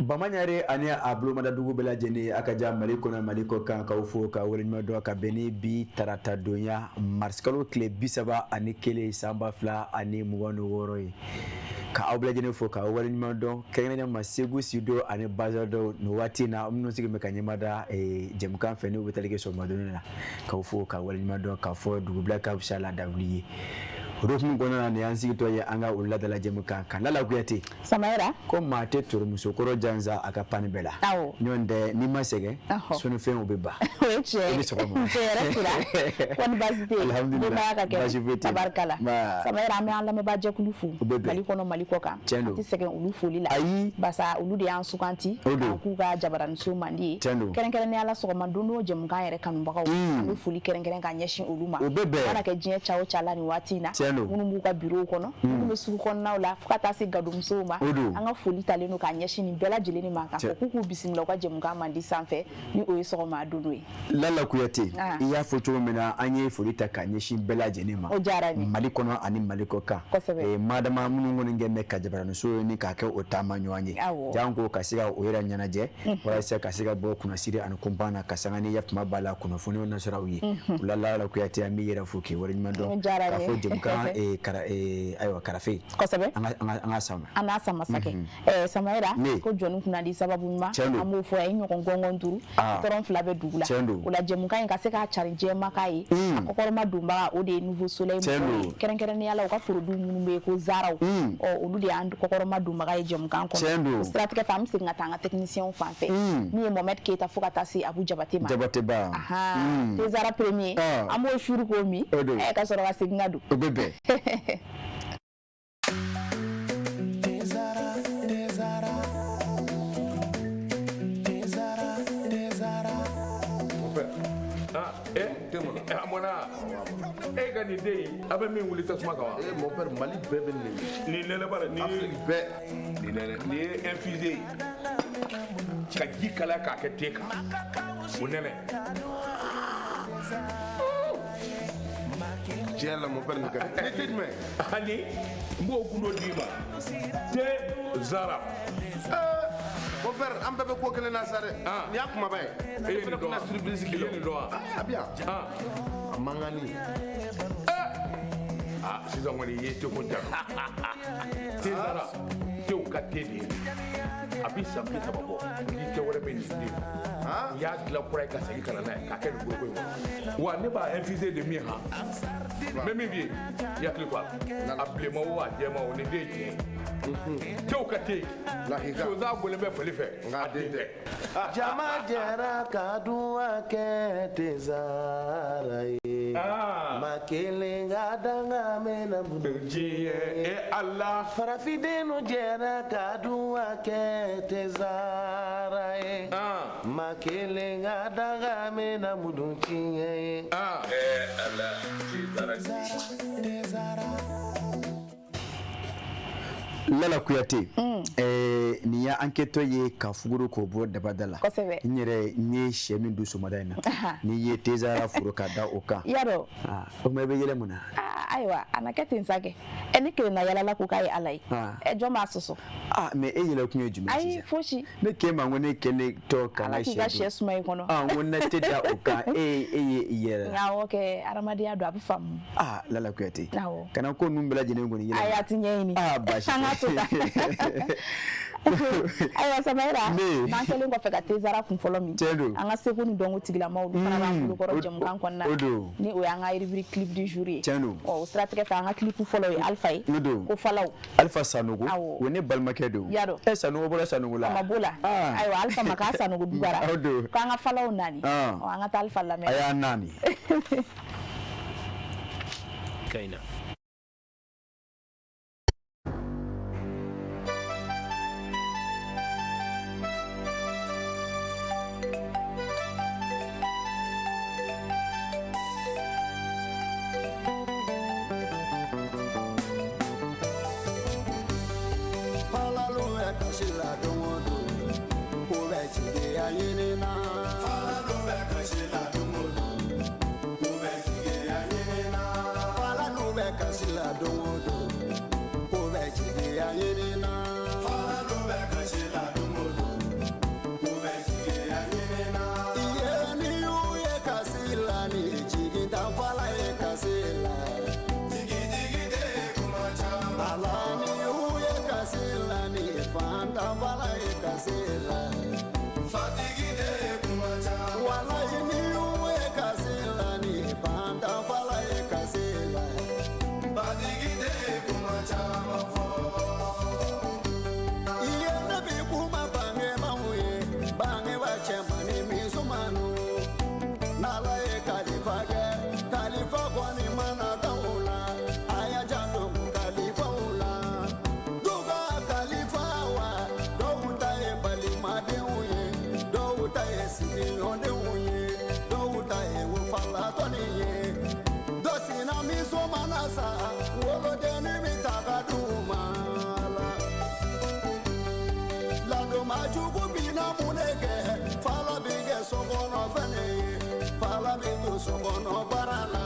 Bamanyare ani ablomada dugu bela jeni akaja mali kona mali ko kan ka fo ka wala do ka beni bi tarata donya marskalo kle bisaba ani kele samba fla ani mugano woro yi ka awbla jeni fo ka wala do kengena ma segu sido ani bazado no wati na umno sigi me kanyamada jemkan feni ubetali so madonna ka fo ka wala do ka fo dugu bla ka shala dawliye Rofin gona ne an sigi to ya anga ulla dala jemuka kan lala kuyate Samaira ko mate turu musokoro janza aka pani bela nyonde ni masege sunu fe obeba weche fere fira kon basite alhamdulillah tabarkala Samaira me alla me baje kulufu maliko no maliko kan ti sege ulufu lila basa ulu de an sukanti ku ga jabaran so mandi keren ne ala so mandono jemuka yere kan bakaw ulufu li keren kan nyeshin uluma ana ke jie chawo chala ni watina munu muka biro kono munu su kono na la fukata se gadum soma anga foli tale no ka nyeshi ni bela jele ni maka kuku bisimila kwa jemuka mandi sanfe ni oyi so ma donwe lala kuyate iya foto mena anye foli ta ka nyeshi bela jele ma mali kono ani mali koka madama munu ngoni ngeme ka jabara no so ni ka ke otama nyanye jango kasira oyera nyana je wala se kasira bo kuna sire an kumpana kasangani yapma bala kuno funi na sarawi lala kuyate ami yera fuki wala nyando ka fo jemuka aywa karafe kosabe anga sama sake Samaira ko jonu kuna di sababu ma amu fo ay nyoko ngongo nduru toron flabe dugula ula jemuka en kaseka ka charge makai akokoro madumba o de nouveau soleil keren ni ala ka produit munu ko zaraw o olu de and kokoro madumba kai jemuka ko stratégie fam singa tanga technicien fanfe ni Mohamed Keita fo kata si Abu Jabateba te zara premier amu shuru ko mi ka soro wasinga du bebe amona gani dey abe min wuli tasuma kawa mon père Mali bebe ni nene bara ni be ni nene ni infusé ka ji kala ka ke teka o nene Tiens mon père ni tidme ani mbo kundo dima te zara mon père am bebe ko kele na sare ni akuma bay e ni do na surprise kilo ni do bien mangani sisan wani ye te ko ta te zara te ka te di abi sabi sababo ni te wore be ni di ya gla kura ka sagi kana na ka ke ko ko wa ne ba infusé de mi ha même bien ya kli quoi appelé ma wa je ma on de ki te ka te la higa so za gole be fele fe ngade jama jera kadua ke te zara makele ngadanga mena budji e Allah farafideno jera kadua ke te zara makele ngadanga mena mudunchi Allah te zara lala kuyate ni ya enquête ye ka fuguru ko bo dabadala nyere nye shemi du somadaina ni ye tezara furo ka da oka yaro o me be yele muna aiwa anakete nsake eni kele na yala la ko kai alai ejo masoso me eyele kunye jumi ai foshi me ke ma ngone kele to kana she ga suma ikono ngone teda oka yele ya okay aramadi ado abifam lala kuyate kana ko numbela jene ngoni yele ayati nyeni bashi aiwa Samaira mankele ngo feka tezara kun folo mi anga seko ni dongo tigila mawdu para ba ko koro jam kan konna ni o anga iri clip du jour o stratégie fa anga clip folo yi alpha ko falaw alpha sanugo woni balmake do sanugo bola sanugo la mabola aiwa alpha maka sanugo dubara ko anga falaw nani o anga ta alpha la me aya nani kaina Palalu ya yinina fala no be kasila dungodo kube jige ya yinina fala no be kasila dungodo kube jige ya yinina fala no be kasila dungodo kube jige ya yinina yeni yu ye kasila ni jigi dan fala ye kasila jigi jigi de kumacha ala ni yu ye kasila ni fanda fala ye kasila fatigi de kumacha wala ni yu ye kasila ni fanda fala ye kasila fatigi de kumacha mafo yena bi kuma bange mahuye bange wa chemani misumanu nala ye kalifa kwani mana kaula aya jando kalifa ula duga kalifa wa douta e bali made uye douta e sini onde uye douta e ufala toni ye dosina misumana sa wolo deni mitakaduma la do majugu bina munege fala bige sogono fene fala bigo sogono barala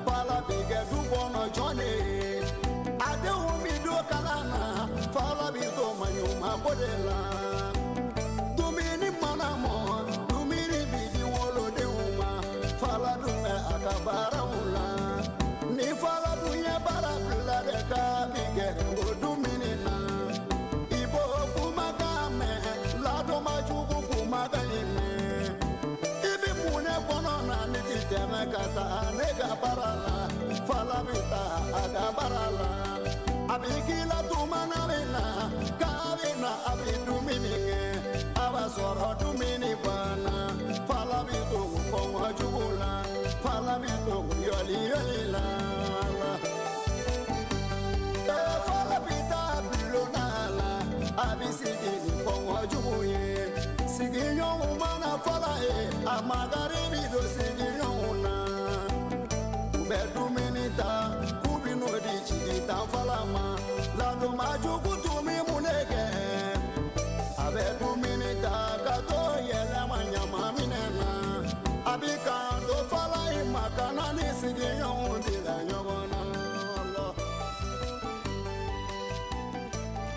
fala bige dubono jone ade umido kalana fala bigo manyuma bodela dumini manamo dumini bidi wolo de uma fala dume akabara ula ni fala dunya barabla de ka bige go dumini na ibo kumagame la do majugu kumagalime ibi mune kono na nititeme kata nega barala fala bita aga barala abigila tumana bena kabina abiduminige abasoro dumini bana fala bitu kongo jugula fala bitu yoli la fala bita bilonala abisigini kongo juguye siginyo umana fala amagaribi do siginyo una ubeduminita kubino di chigita falama la do majugu tumi munege abeduminita kato yele manyama minena abika do fala imakana ni siginyo undila nyobona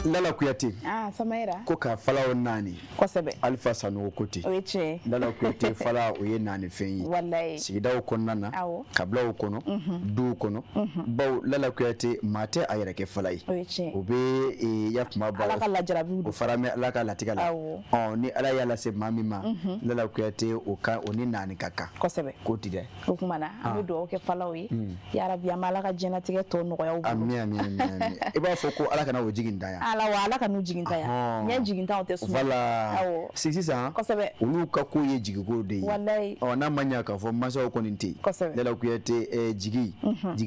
Lala Kuyate. Samaira. Ko ka fala o nani. Kosebe. Alpha Sanu Kuti. Oyeche. Lala Kuyate fala o ye nani fenyi. Wallahi. Sigida o konnana. Kabla o kono. Du kono. Baw Lala Kuyate mate ayira ke fala yi. Oyeche. Obe yakuma ba. Alaka la jarabi. O farame alaka latigala. Ni ala yala se mami ma. Lala Kuyate o ka oni nani kaka. Kosebe. Koti de. Okumana. Abe do ke fala yi. Ya rabbi amalaka jenatige to no ya ubu. Amin. Eba foko alaka na o jiginda ya. Ala wa ala kanu jiginta ya nya jiginta o te suma voilà sisa kosebe ulu ka ko ye jigigo de wallahi na manya ka fo masa ko ninti Lala Kuyate jigi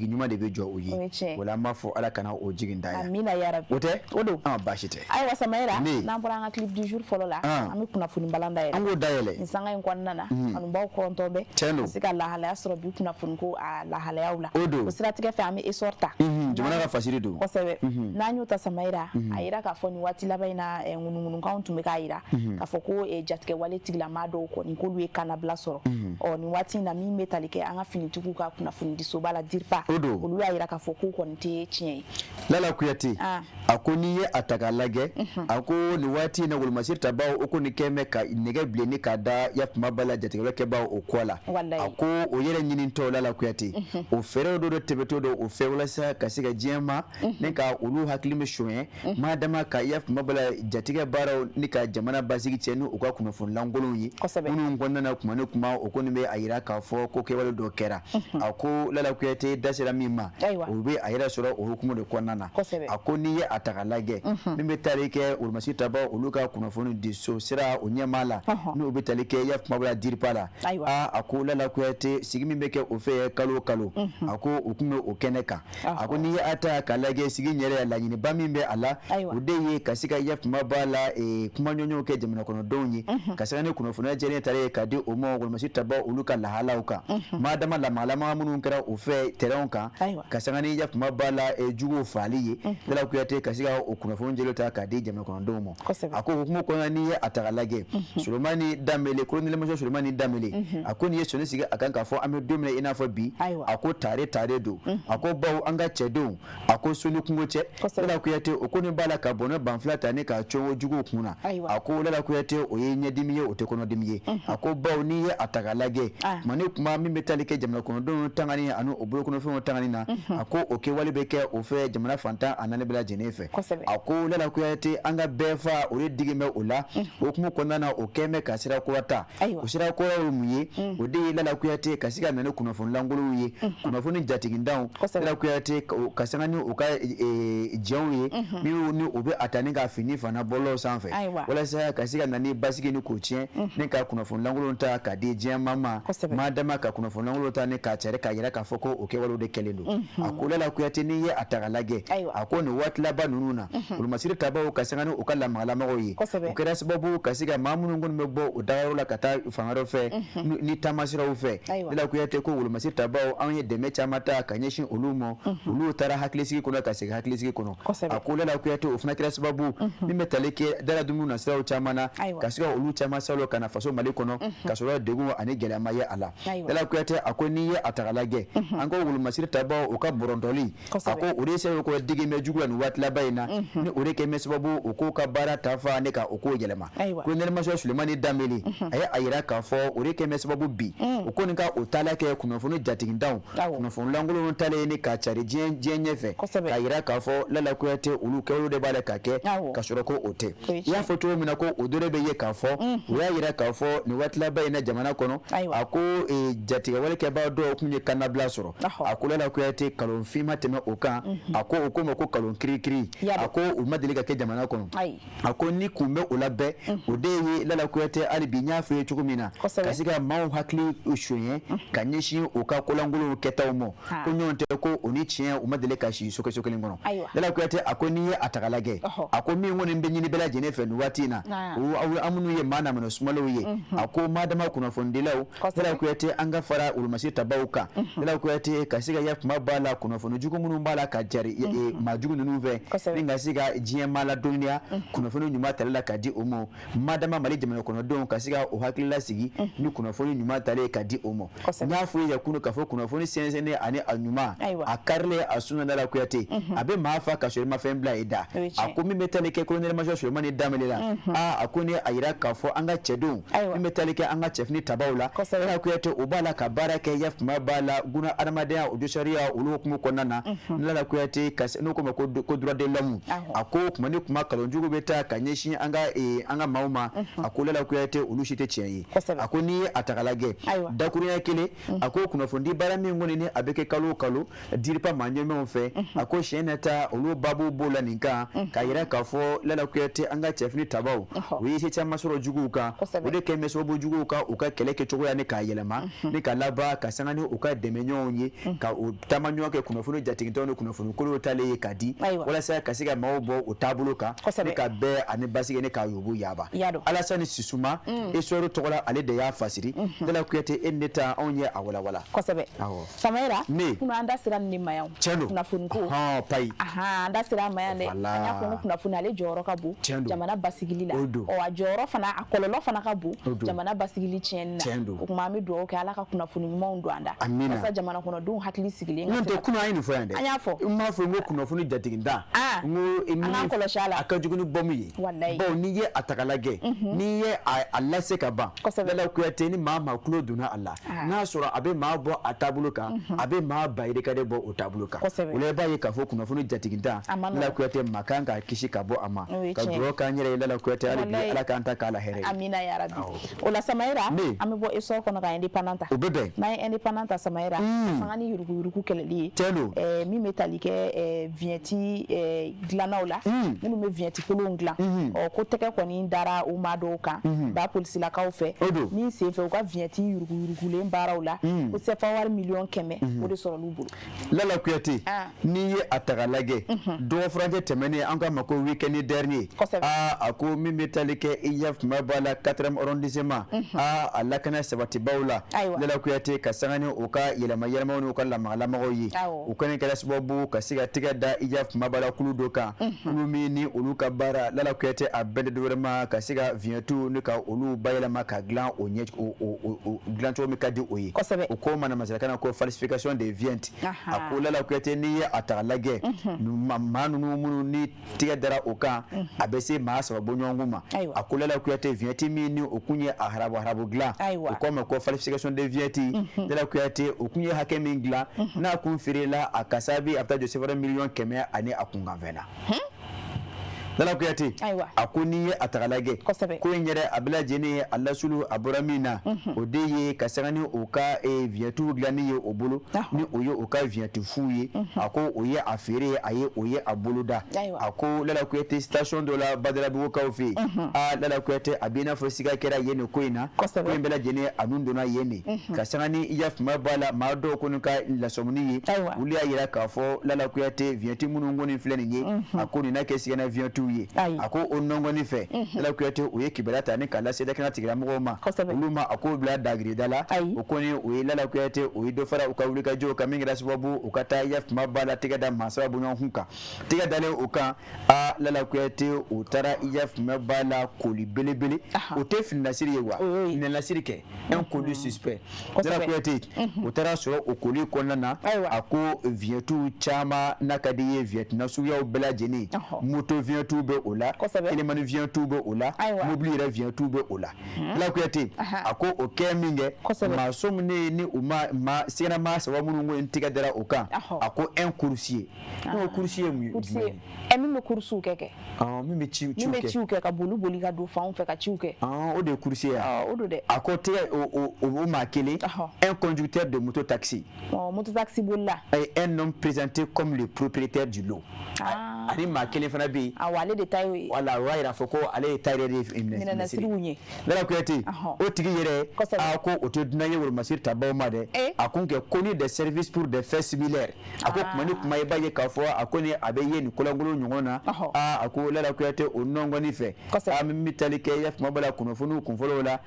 nyuma de bejo oyi wala mafo ala kana o jiginda ya amina ya rabbi ote odo bashite ay wa Samaira na mbura clip du jour folo la ami kuna funi balanda ya ango dayele insanga en kwanana anu baw ko ntobe sika la hala asro bi kuna funi ko la hala yaula usira tike fa ami esorta jumana ka fasiri do kosebe na nyuta Samaira ayira ka foni wati labaina ngunungunu ka untume ka ayira ka foko jatike wale tigla mado ko ni kolwe kana blasoro o ni wati na mi metalike anga fini tuku ka kuna funi disobala dirpa olu ayira ka foko ko nte chien Lala Kuyate akoni ye atakalage ako ni wati na gol masirta bawo oko ni keme ka nege bleni ka da yapuma bala jatike wake bawo okola ako o yere nyini to Lala Kuyate o fere do tebeto do o fewla sa kasika jema ne ka olu haklime shoyen madama ka yapuma bala jatike bara ni ka jamana basigi chenu o ka kuno fon langolo yi unu ngonna na kuma ne kuma o ko ni be ayira ka fo ko ke wala do kera ako Lala Kuyate dasira mima o be ayira soro o hukumu de konnana ako ni ye atakalage mbe tarike o masita ba oluka kuno fon di so sira o nyamala no o be talike yapuma bala dirpala ako Lala Kuyate sigi mbe ke o fe kalo ako hukumu o keneka ako ni ye atakalage sigi nyere la nyini ba mbe ala udeye kasika yapuma bala kuma nyonyo ke jamana kono donyi kasika ne kuno fona jere tare kadi o mo gol masita ba uluka la halauka madama la malama munun kara o fe teronka kasika ne yapuma bala jugo faliye Lala Kuyate kasi ka o kunnafoni jelo ta ka di jamana kɔnɔdenw ma a ko hukumu kɔnɔna n'i ye a ta ka lajɛ Solomani Danbele colonel major Solomani Danbele a ko n'i ye sɔnni sigi a kan k'a fɔ an bɛ don min na i n'a fɔ bi a ko tare don a ko bawo an ka cɛdenw a ko soni kungo cɛ Lala Kuyate o ko nin b'a la ka bɔnɛ banfila ta ni ka cogo juguw kun na a ko Lala Kuyate o ye ɲɛdimi ye o tɛ kɔnɔdimi ye a ko bawo n'i ye a ta ka lajɛ tuma ni kuma min bɛ tali kɛ jamana kɔnɔdenw tangani ani o bolokɔnɔfɛnw tangani na a ko o kɛwale bɛ kɛ o fɛ jamana fantan a naani bɛɛ lajɛlen fɛ a ko Lala Kuyate an ka bɛɛ fa o ye digi mɛ o la o hukumu kɔnɔna na o kɛ mɛ ka sira kura ta o sira kura ye mun ye o de ye Lala Kuyate ka se ka na ni kunnafoni langolow ye kunnafoni jatigindanw Lala Kuyate ka sanga ni o ka jɛnw ye min ni o bɛ a ta ni ka fini fana bɔlɔw sanfɛ walasa ka se ka na ni basigi ni k'o tiɲɛ ni ka kunnafoni langolow ta ka di diɲɛmaa ma maa dama ka kunnafoni langolow ta ni k'a cari k'a yira k'a fɔ ko o kɛwalew de kɛlen don a ko Lala Kuyate n'i ye a ta ka lajɛ a ko nin waati laban ninnu na olumasiri tabaw ka sanga ni o ka lamagamɔgɔw ye o kɛra sababu ka se ka maa minnu kɔni bɛ bɔ o dagayɔrɔ la ka taa fanga wɛrɛ fɛ ni taamasiraw fɛ Lala Kuyate ko olumasiri tabaw anw ye dɛmɛ caman ta ka ɲɛsin olu ma olu taara hakilisigi kɔnɔ ka segin hakilisigi kɔnɔ a ko Lala Kuyate o fana kɛra sababu min bɛ tali kɛ daladumuniw na siraw caman na ka se ka olu caman salo ka na faso Mali kɔnɔ ka sɔrɔ degun ani gɛlɛya ma ye a la Lala Kuyate a ko n'i ye a ta ka lajɛ an ko olumasiri tabaw o ka bɔrɔntɔli a ko o de se ko digi mɛ jugu la nin waati laban in na ni o de kɛ mɛ sababu o ko ka baara ta fa ne ka o ko yɛlɛma colonel major Solomani Danbele a ye a yira k'a fɔ o de kɛ mɛ sababu bi o ko nin ka o taala kɛ kunnafoni jatigindanw kunnafoni langolonw talen ni ka cari diɲɛ ɲɛfɛ k'a yira k'a fɔ Lala Kuyate olu kɛwalew de b'a la ka kɛ ka sɔrɔ ko o tɛ i y'a fɔ cogo min na ko o dɔ de bɛ ye k'a fɔ o y'a yira k'a fɔ nin waati laban in na jamana kɔnɔ a ko jatigɛwalekɛbaa dɔw tun ye kannabila sɔrɔ a ko Lala Kuyate kalonfin ma tɛmɛ o kan a ko o ko ma ko kalon kirikiri a ko u ma deli ka kɛ jamana kɔnɔ a ko ni kun bɛ o la bɛɛ o de ye Lala Kuyate hali bi n y'a fɔ ye cogo min na ka se ka maaw hakili soɲɛ ka ɲɛsin u ka kolangolow kɛtaw ma ko ɲɔgɔn tɛ ko o ni tiɲɛ u ma deli ka si so kelen kɔnɔ Lala Kuyate a ko n'i ye a ta ka lajɛ a ko min kɔni bɛ ɲini bɛɛ lajɛlen fɛ nin waati in na aw minnu ye maa namana sumalenw ye a ko maa dama kunnafonidilaw Lala Kuyate an ka fara olumasiri tabaw kan Lala Kuyate ka se ka yakuma b'a la kunnafoni jugu minnu b'a la ka jari maa jugu ninnu fɛ ni ka se ka diɲɛ maa ladɔnniya kunnafoni ɲuman tali la ka di o ma maa dama Mali jamana kɔnɔdenw ka se ka o hakili lasigi ni kunnafoni ɲuman talen ka di o ma n y'a fɔ ye yakunu k'a fɔ kunnafoni sɛnsɛnnen ani a ɲuman a karilen a sunna Lala Kuyate a bɛ maa fa ka sɔrɔ i ma fɛn bila i da a ko min bɛ tali kɛ colonel major Solomani Danbele la a ko ni a yira k'a fɔ an ka cɛdenw min bɛ tali kɛ an ka cɛfini tabaw la Lala Kuyate o b'a la ka baara kɛ yakuma b'a la guna adamadenya o dosariya olu hukumu kɔnɔna na Lala Kuyate n'o ko ma ko droit de l'homme a ko kuma ni kuma kalonjugu bɛ taa ka ɲɛsin an ka maaw ma a ko Lala Kuyate olu si tɛ tiɲɛ ye a ko n'i ye a ta ka lajɛ dakurunya kelen a ko kunnafoni baara min kɔni ni a bɛ kɛ kalo o kalo diripa maa ɲɛmɛw fɛ a ko siɲɛ nata olu babu b'o la nin kan k'a yira k'a fɔ Lala Kuyate an ka cɛfini tabaw u ye se caman sɔrɔ juguw kan o de kɛ mɛ sababu juguw kan u ka kɛlɛ kɛcogoya ni k'a yɛlɛma ni ka laban ka sanga ni u ka dɛmɛɲɔgɔnw ye ka o taama ɲɔgɔn kɛ kunnafoni jatigitɔw ni kunnafoni kolow talen ye ka di walasa ka se ka maaw bɔ o taabolo kan ni ka bɛɛ ani basigi ni k'a yobu yaba Alasani Sisuma histoire tɔgɔ la ale de y'a fasiri Lala Kuyate e ne ta anw ye a walawala kosɛbɛ Samayira kunu an da sera nin ma yan kunnafoni ko payi an da sera ma yan dɛ an y'a fɔ ko kunnafoni ale jɔyɔrɔ ka bon jamana basigili la a jɔyɔrɔ fana a kɔlɔlɔ fana ka bon jamana basigili tiɲɛni na o kuma an bɛ dugawu kɛ Ala ka kunnafoni ɲumanw don an da walasa jamana kɔnɔdenw hakili sigilen ka se ka kunu an ye nin fɔ yan dɛ an y'a fɔ n m'a fɔ n ko kunnafoni jatiginda n ko an k'an kɔlɔsi a la a ka jugu ni bɔmu ye bawo n'i ye a ta ka lajɛ n'i ye a lase ka ban Lala Kuyate ni maa tulo donna a la n'a sɔrɔ a bɛ maa bɔ a taabolo kan a bɛ maa bayirikalen bɔ o taabolo kan o la i b'a ye k'a fɔ kunnafoni jatiginda Lala Kuyate maa kan k'a kisi ka bɔ a ma ka dugawu k'an yɛrɛ ye Lala Kuyate hali bi Ala k'an ta k'a la hɛrɛ ye amina yarabi o la Samayira an bɛ bɔ histoire kɔnɔ ka indépendant ta o bɛ bɛn n'an ye indépendant ta Samayira fanga ni yuruguyurugu kɛlɛli ye min bɛ tali kɛ vignette dilannaw la minnu bɛ vignette kolonw dilan ko tɛgɛ kɔni dara u maa dɔw kan ba polisilakaw fɛ min sen fɛ u ka vignette yuruguyurugulen baaraw la ko CFA wari miliyɔn 100 o de sɔrɔl'u bolo Lala Kuyate n'i ye a ta ka lajɛ dɔgɔ furancɛ tɛmɛnen an k'a ma ko week-end dernier a ko min bɛ tali kɛ IAF tuma b'a la 4e arrondissement a lakana sabatibaw la Lala Kuyate ka sanga ni o ka yɛlɛma yɛlɛmaw ni u ka lamagamagaw ye o kɔni kɛra sababu ka se ka tɛgɛ da IAF tuma b'a la kulu dɔ kan kulu min ni olu ka baara Lala Kuyate a bɛɛ de dɔwɛrɛ ma ka se ka viɲɛtu ni ka olu bayɛlɛma ka dilan o ɲɛ o dilan cogo min ka di o ye o ko mana masakɛ na ko falsification des viandes a ko Lala Kuyate n'i ye a ta lajɛ maa ninnu minnu ni tigɛ dara o kan a bɛ se maa saba bɔɲɔgɔnko ma a ko Lala Kuyate viɲɛti min ni o kun ye a harabu dilan o ko ma ko falsification des viandes Lala Kuyate o kun ye hakɛ min dilan n'a kun feerela a kasa bi a bɛ taa jɔ sefara miliyɔn 100 ani a kunkanfɛn na Lala Kuyate a ko n'i ye a ta lajɛ ko in yɛrɛ a bɛɛ lajɛlen ye a lasulu a bɔra min na o de ye ka sanga ni o ka viɲɛtiw dilanni ye o bolo ni o ye o ka viɲɛti fu ye a ko o ye a feere a ye o ye a bolo da a ko Lala Kuyate station dɔ la Badalabugukaw fɛ yen Lala Kuyate a bɛ i n'a fɔ siga kɛra yen nin ko in na ko in bɛɛ lajɛlen a nun donna yen de ka sanga ni i y'a fama b'a la maa dɔw kɔni ka lasɔmuni ye olu y'a yira k'a fɔ Lala Kuyate viɲɛti minnu kɔni filɛ nin ye a ko nin na kɛ sigana viɲɛtiw ye a ko o nɔngɔni fɛ Lala Kuyate o ye kibaruya ta ni k'a lase dakɛnɛ tigilamɔgɔw ma olu ma a ko bila dagirida la o kɔni o ye Lala Kuyate o ye dɔ fara u ka wulikajɔw kan min kɛra sababu u ka taa yafuma b'a la tɛgɛ da maa saba bɔɲɔgɔn kan tɛgɛ dalen o kan Lala Kuyate o taara yafuma b'a la koli belebele o tɛ finilasiri ye wa minɛlasiri kɛ un colis suspect Lala Kuyate o taara sɔrɔ o koli kɔnɔna na a ko viɲɛtiw caman n'a ka di ye viɲɛtina suguyaw bɛɛ lajɛlen moto viɲɛtiw bɛ o la Télémani viɲɛtiw bɛ o la mobili yɛrɛ viɲɛtiw bɛ o la Lala Kuyate a ko o kɛ min kɛ maa so min ni u ma sigana maa saba minnu ko in tigɛ dara o kan a ko un coursier n'o coursier ye mun ye min bɛ coursiw kɛ min bɛ ciw kɛ ka boli ka don fanw fɛ ka ciw kɛ o de ye coursier o do dɛ a ko tigɛ o maa kelen un conducteur de moto taxi bolila un homme présenté comme le propriétaire du lot ani maa kelen fana bɛ yen ale de ta ye wala o y'a yira fɔ ko ale ye tailleur de ye minɛlasiriw ye Lala Kuyate o tigi yɛrɛ ko o tɛ dunan ye wolomasiri tabaw ma dɛ a kun kɛ connu des services pour des faits similaires a ko kuma ni kuma i b'a ye k'a fɔ a ko ni a bɛ ye nin kolonkolon ɲɔgɔn na a ko Lala Kuyate o nɔngɔnni fɛ min bɛ tali kɛ yafuma b'a la kunnafoniw kunfɔlɔw la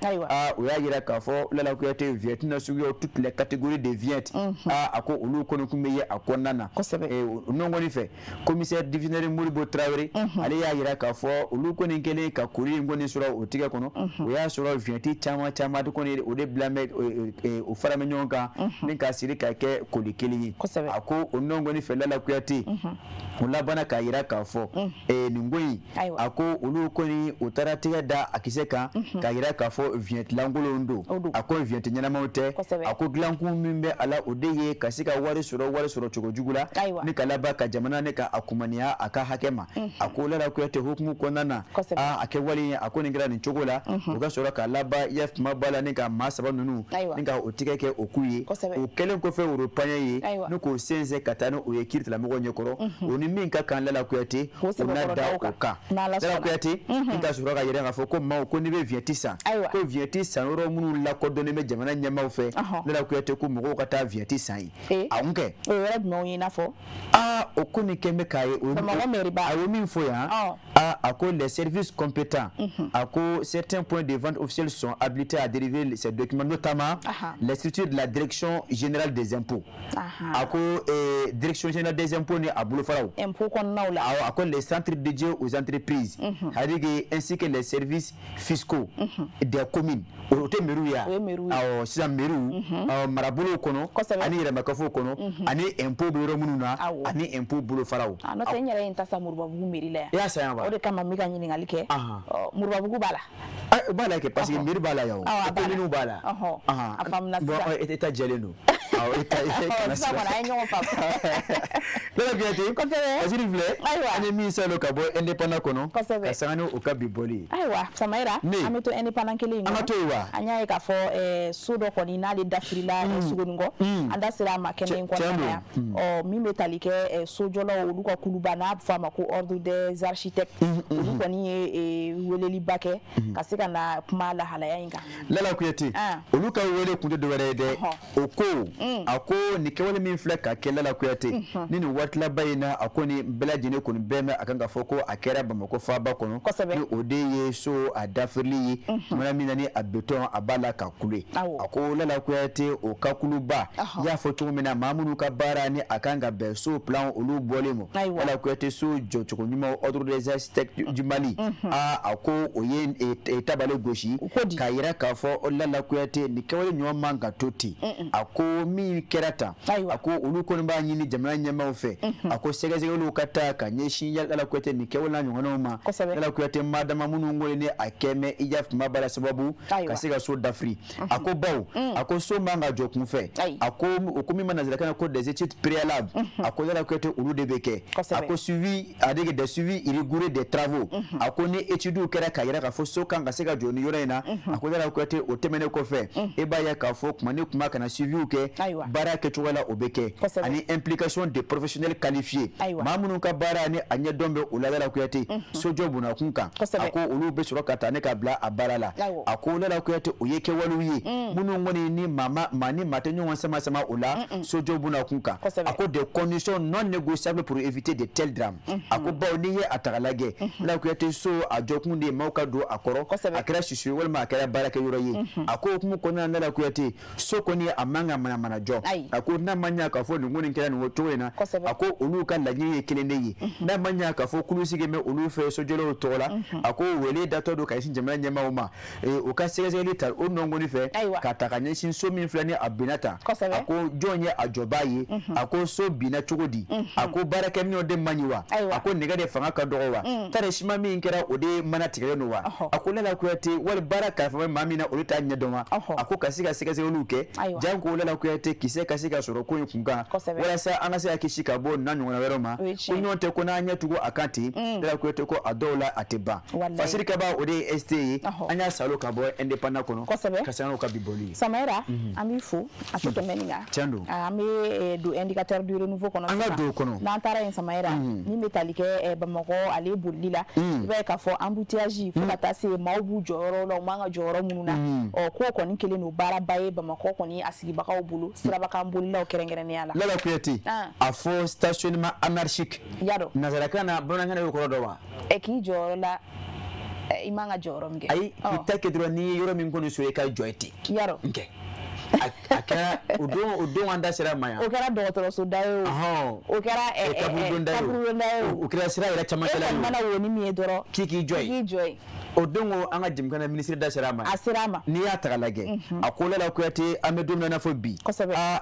o y'a yira k'a fɔ Lala Kuyate viɲɛtina suguyaw toutes les catégories de viandes a ko olu kɔni kun bɛ ye a kɔnɔna na o nɔngɔnni fɛ commissaire divisionnaire Modibo Traoré ale y'a yira k'a fɔ olu kɔni kɛlen ka kori in kɔni sɔrɔ o tigɛ kɔnɔ o y'a sɔrɔ viɲɛti caman de kɔni o de bila o fara bɛ ɲɔgɔn kan ni k'a siri ka kɛ koli kelen ye a ko o nɔngɔnni fɛ Lala Kuyate o labana k'a yira k'a fɔ nin ko in a ko olu kɔni o taara tigɛ da a kisɛ kan k'a yira k'a fɔ viɲɛtilankolonw don a ko viɲɛti ɲɛnamaw tɛ a ko dilankun min bɛ a la o de ye ka se ka wari sɔrɔ cogo jugu la ni ka laban ka jamana ne ka a kumaniya a ka hakɛ ma a ko Lala Kuyate hukumu kɔnɔna na a kɛ wale ye a ko nin kɛra nin cogo la o ka sɔrɔ ka laban yafuma b'a la ni ka maa saba ninnu ni ka o tigɛ kɛ o k'u ye o kɛlen kɔfɛ woropanɲɛ ye ni k'o sɛnsɛn ka taa ni o ye kiiritigɛlamɔgɔw ɲɛkɔrɔ o ni min ka kan Lala Kuyate o na da o kan Lala Kuyate i ka sɔrɔ ka yɛrɛ k'a fɔ ko maaw ko n'i bɛ viɲɛti san ko viɲɛti san yɔrɔ minnu lakodɔnnen bɛ jamana ɲɛmaaw fɛ Lala Kuyate ko mɔgɔw ka taa viɲɛti san ye a kun kɛ o yɔrɔ jumɛnw ye i n'a fɔ o ko nin kɛn bɛ k'a ye a ye min fɔ yan a ko les services compétents a ko certains points de vente officiels sont habilités à dériver ces documents notamment les structures de la direction générale des impôts a ko direction générale des impôts ni a bolofaraw a ko les centres dédiés aux entreprises ainsi que les services fiscaux des communes o tɛ mairie ya awɔ sisan mairie marabolow kɔnɔ ani yɛrɛmakafo kɔnɔ ani impôt bɛ yɔrɔ minnu na ani impôt bolofaraw n'o tɛ n yɛrɛ ye n ta sa Moribabugu mairie la yan i y'a san yan wa o de kama n bɛ ka ɲininkali kɛ Moribabugu b'a la o b'a la kɛ parce que mairie b'a la yan o commune b'a la a faamuna sisan bon e ta jɛlen don sisan kɔni an ye ɲɔgɔn faamu Lala Kuyate Asiri filɛ an ye min salo ka bɔ indépendant kɔnɔ ka sanga ni o ka bi bɔli ye ayiwa Samayira an bɛ to indépendant kelen in kɔnɔ an ka to yen wa an y'a ye k'a fɔ so dɔ kɔni n'ale dafirila Sogonikɔ an da sera a ma kɛnɛ in kɔnɔna na yan min bɛ tali kɛ sojɔlaw olu ka kuluba n'a bɛ fɔ a ma ko ordre des architectes olu kɔni ye weleliba kɛ ka se ka na kuma lahalaya in kan Lala Kuyate olu ka wele kun tɛ dɔwɛrɛ ye dɛ o ko a ko nin kɛwale min filɛ ka kɛ Lala Kuyate ni nin waati laban in na a ko ni bɛɛ lajɛlen kɔni bɛɛ mɛn a kan ka fɔ ko a kɛra Bamakɔ faaba kɔnɔ ni o de ye so a dafirili ye tumana min na ni a beton a b'a la ka kule a ko Lala Kuyate o ka kuluba i y'a fɔ cogo min na maa minnu ka baara ni a kan ka bɛn so plan olu bɔlen ma Lala Kuyate kuyate so jochoko nyuma ordre des architectes du Mali a ko oyen tabale goshi ka yira ka fo olala kuyate ni kawale nyoma manga toti ako mi kerata ako uluko nba nyini jamana nyama ofe ako segeze ulu kata ka nyeshi yala kuyate ni kawala nyona ma yala kuyate madama munu ngole ne akeme ijaf mabala sababu ka sega so dafri ako baw ako so manga jokunfe ako okumi manazila kana ko des études préalables ako yala kuyate ulu debeke ako suivi adege des suivi rigoureux des travaux ako ne étude kera ka yira ka fo so kanga sega joni yorena ako yala kuyate otemene ko fe e ba ya ka fo kuma ne kuma kana suivi uke bara ke tuwala obeke ani implication des professionnels qualifiés mamunu ka bara ni anya dombe ulala kuyate so jobu na kunka ako ulu be suro kata ne ka bla abarala ako ulala kuyate oyeke waluyi munu ngoni ni mama mani matenyo wansama sama ula so jobu na kunka ako des conditions non négociables pour éviter de tels drames ako bawni ye atagalage la kuyate so ajokunde mauka do akoro akira shishu wal ma akira baraka yoroyi ako kuma kona ndala kuyate so koni amanga mana jo ako na manya ka fo ngoni kira ni wotowena ako ulu kan lanye kelende yi na manya ka fo kulusige me ulu fe so jolo tola ako wele dato do kaisin jamana nyama uma o ka segeze lita o nongoni fe katakanye sin so min flani abinata ako jonye ajobayi ako so bina chugodi ako baraka mi ode manyiwa ako negade fanga ka dogowa tare shima mi nkera ode mana tigere no wa ako lala kuyate wal baraka fa mami na olita nyadoma ako kasiga segeze oluke jango lala kuyate kise kasiga soro ko yukunga wala sa angase akishika bo nanyo na weroma unyonte ko na anya tugo akanti lala kuyate ko adola ateba fasirika ba ode ST anya salo ka bo independent kono kasano ka biboli Samaira amifu atuke meninga ami du indicateur du renouveau kono na tara en Samaira ni metalike Bamako ale bolila ba ka fo embouteillage fo kata se maubu joro lo manga joro mununa o ko ko ni kele no bara baye Bamako ko ni asigi baka obulu sira baka bolila o kerengere ne ala lala kuyati a fo stationnement anarchique yado nazarakana bonanga ko rodowa eki joro la imanga joro mge ay kitake dro ni yoro min kono so e ka joyti yaro nke akara udon anda sira maya o kara docteur so dayo o kara kaburu dayo o kara sira ira chama kala mana woni mi edoro kiki joy odongo anga jimkana ministre da sirama asirama ni ya tagalage akola la kuyate amedum na fobi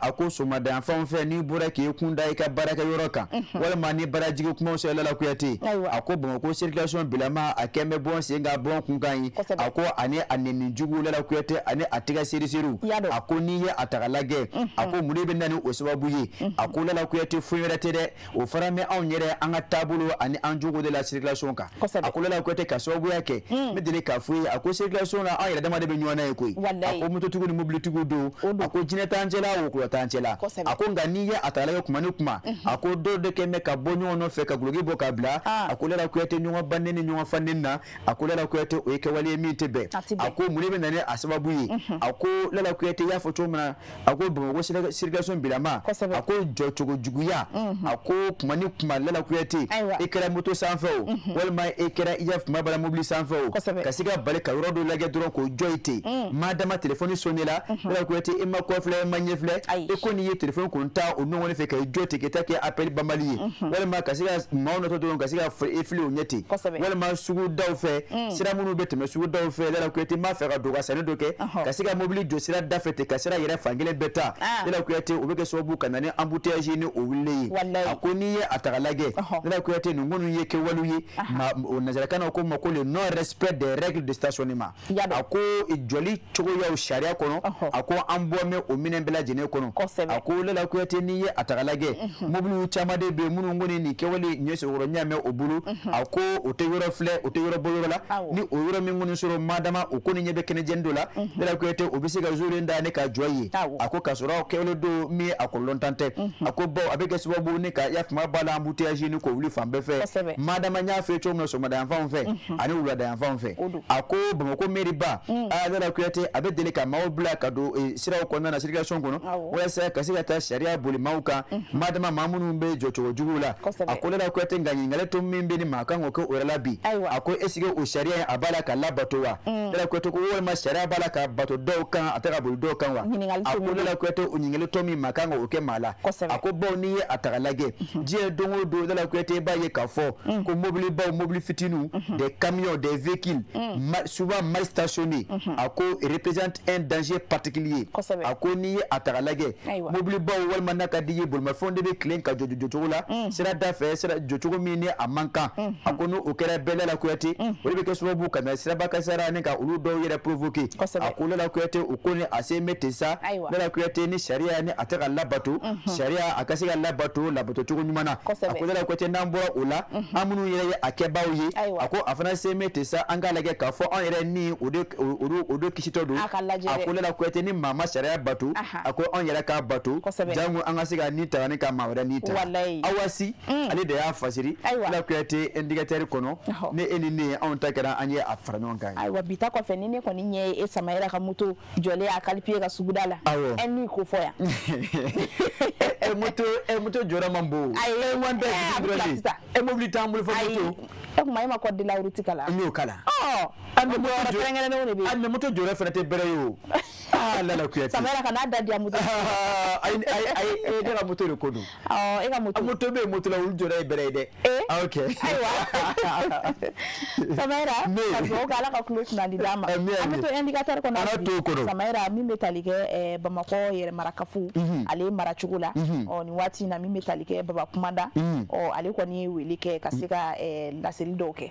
ako soma da fam fe ni bura ke kunda ka baraka yoroka wala mani baraji ko mo so la kuyate ako bon ko circulation bilama akeme bon singa bon kungan ako ani aneni jugu la kuyate ani atiga siriru ako ni ya atagalage ako murebe nani osababu yi ako la kuyate fuyera tede o farame onyere anga tabulo ani anjugo de la circulation ka ako la kuyate kasobu yake medele ka fuyi ako circulation la ayira dama de be nyona ekoi ako muto tugu ni mobility gudo ako jineta angela wo ko tangela ako ngani ya atala kuma ni kuma ako do de keme ka bonyo no fe ka glugi boka bla ako lela kuyate nyonga banene nyonga fanena ako lela kuyate o yeke wali emite be ako mulebe nane asababu yi ako lela kuyate ya foto mna ako bo circulation bilama ako jotogo juguya ako kuma ni kuma lela kuyate ekera moto sanfo walma ekera iyaf mabala mobili sanfo kasiga baleka rodo lage dron ko joyte madama telephone sonela la ko ete emma ko fle manyefle e ko ni telephone ko nta o no woni fe ka joyte ke take appel bambali wala ma kasiga mawno to dron kasiga e fle onyeti wala ma sugu daw fe sira munu bete me sugu daw fe la ko ete ma fe ka doga sane doke kasiga mobili do sira da fete kasira yere fangele beta la ko ete o beke so bu kanane embouteillage ni o wille akoni atagalage la ko ete ngonu yeke waluyi ma onazara kana ko mako le non respect des règles de stationnement ako ijoli chogo ya sharia kono ako ambome o minembela jene kono ako lela ko yete ni atagalage mobulu chamade be munu ngoni ni kewali nyeso woro nyame obulu ako oteyoro fle oteyoro boyola ni oyoro mingunu soro madama okoni nyebe kene jendola lela ko yete obisiga zuri ndane ka joyi ako kasoro kewlo do mi ako lontante ako bo abege sibobu ni ka yafma bala embouteillage ni ko wuli fambe fe madama nya fe chomno so madama fa fe ani wula da fa fe ako Bamako meriba ala kuyate abedele ka mawo black do sira ko na circulation kono wala sa kasiga ta sharia boli mauka madama mamunu mbe jocho jugula akola la kuyate ngani ngale to mimbe ni makango ko orala bi ako esige o sharia abala ka labato wa la kuyate ko wala ma sharia abala ka bato do kan ataka bol do kan makan wa a ko Lala Kuyate o ɲininkali tɔ min makan ka o kɛ maa la a ko baw n'i ye a ta ka lajɛ diɲɛ don o don Lala Kuyate b'a ye k'a fɔ ko mobili baw mobili fitininw des camions des véhicules souvent mal stationnés a ko représente un danger particulier a ko n'i ye a ta ka lajɛ mobili baw walima n'a ka di ye bolimafɛnw de bɛ tilen ka jɔ cogo la sira da fɛ sira jɔ cogo min ni a man kan a ko n'o kɛra bɛɛ Lala Kuyate o de bɛ kɛ sababu ka na siraba kasara ni ka olu dɔw yɛrɛ provoquer a ko Lala Kuyate o ko ni a se mɛ ten sa Lala Kuyate ni sariya ni a tɛ ka labato sariya a ka se ka labato cogo ɲuman na a ko Lala Kuyate n'an bɔra o la an minnu yɛrɛ ye a kɛbaaw ye a ko a fana se mɛ ten sa an k'a lajɛ k'a fɔ an yɛrɛ ni o de kisitɔ don a ko Lala Kuyate ni maa ma sariya bato a ko an yɛrɛ k'a bato jango an ka se ka ni ta ni ka maa wɛrɛ ni ta Awasi ale de y'a fasiri Lala Kuyate indicateur kɔnɔ ne e ni ne anw ta kɛra an ye a fara ɲɔgɔn kan ayiwa bi ta kɔfɛ ni ne kɔni ɲɛ e Samayɛra ka moto jɔlen a kalipiye ka suguda la e ni ko fɔ yan moto jɔra man bon ayi wan bɛɛ mobili t'an bolo fɔ moto e kuma e ma code de la route kala n y'o kala an bɛ yɔrɔ kɛrɛnkɛrɛnnenw de bɛ yen mais moto jɔra fɛnɛ tɛ bɛrɛ ye o Lala Kuyate Samayɛra kana da diya moto ayi ne ka moto de ko don e ka moto bɛ moto la olu jɔra ye bɛrɛ ye dɛ ok ayiwa Samayɛra ka dugawu kɛ Ala ka tulo kunnadi d'an ma an bɛ to indicateur kɔnɔ Samayɛra min bɛ tali kɛ Bamakɔ yɛrɛ marakafu ale mara cogo la nin waati in na min bɛ tali kɛ Baba Kumanda ale kɔni ye wele kɛ ka se ka laseli dɔw kɛ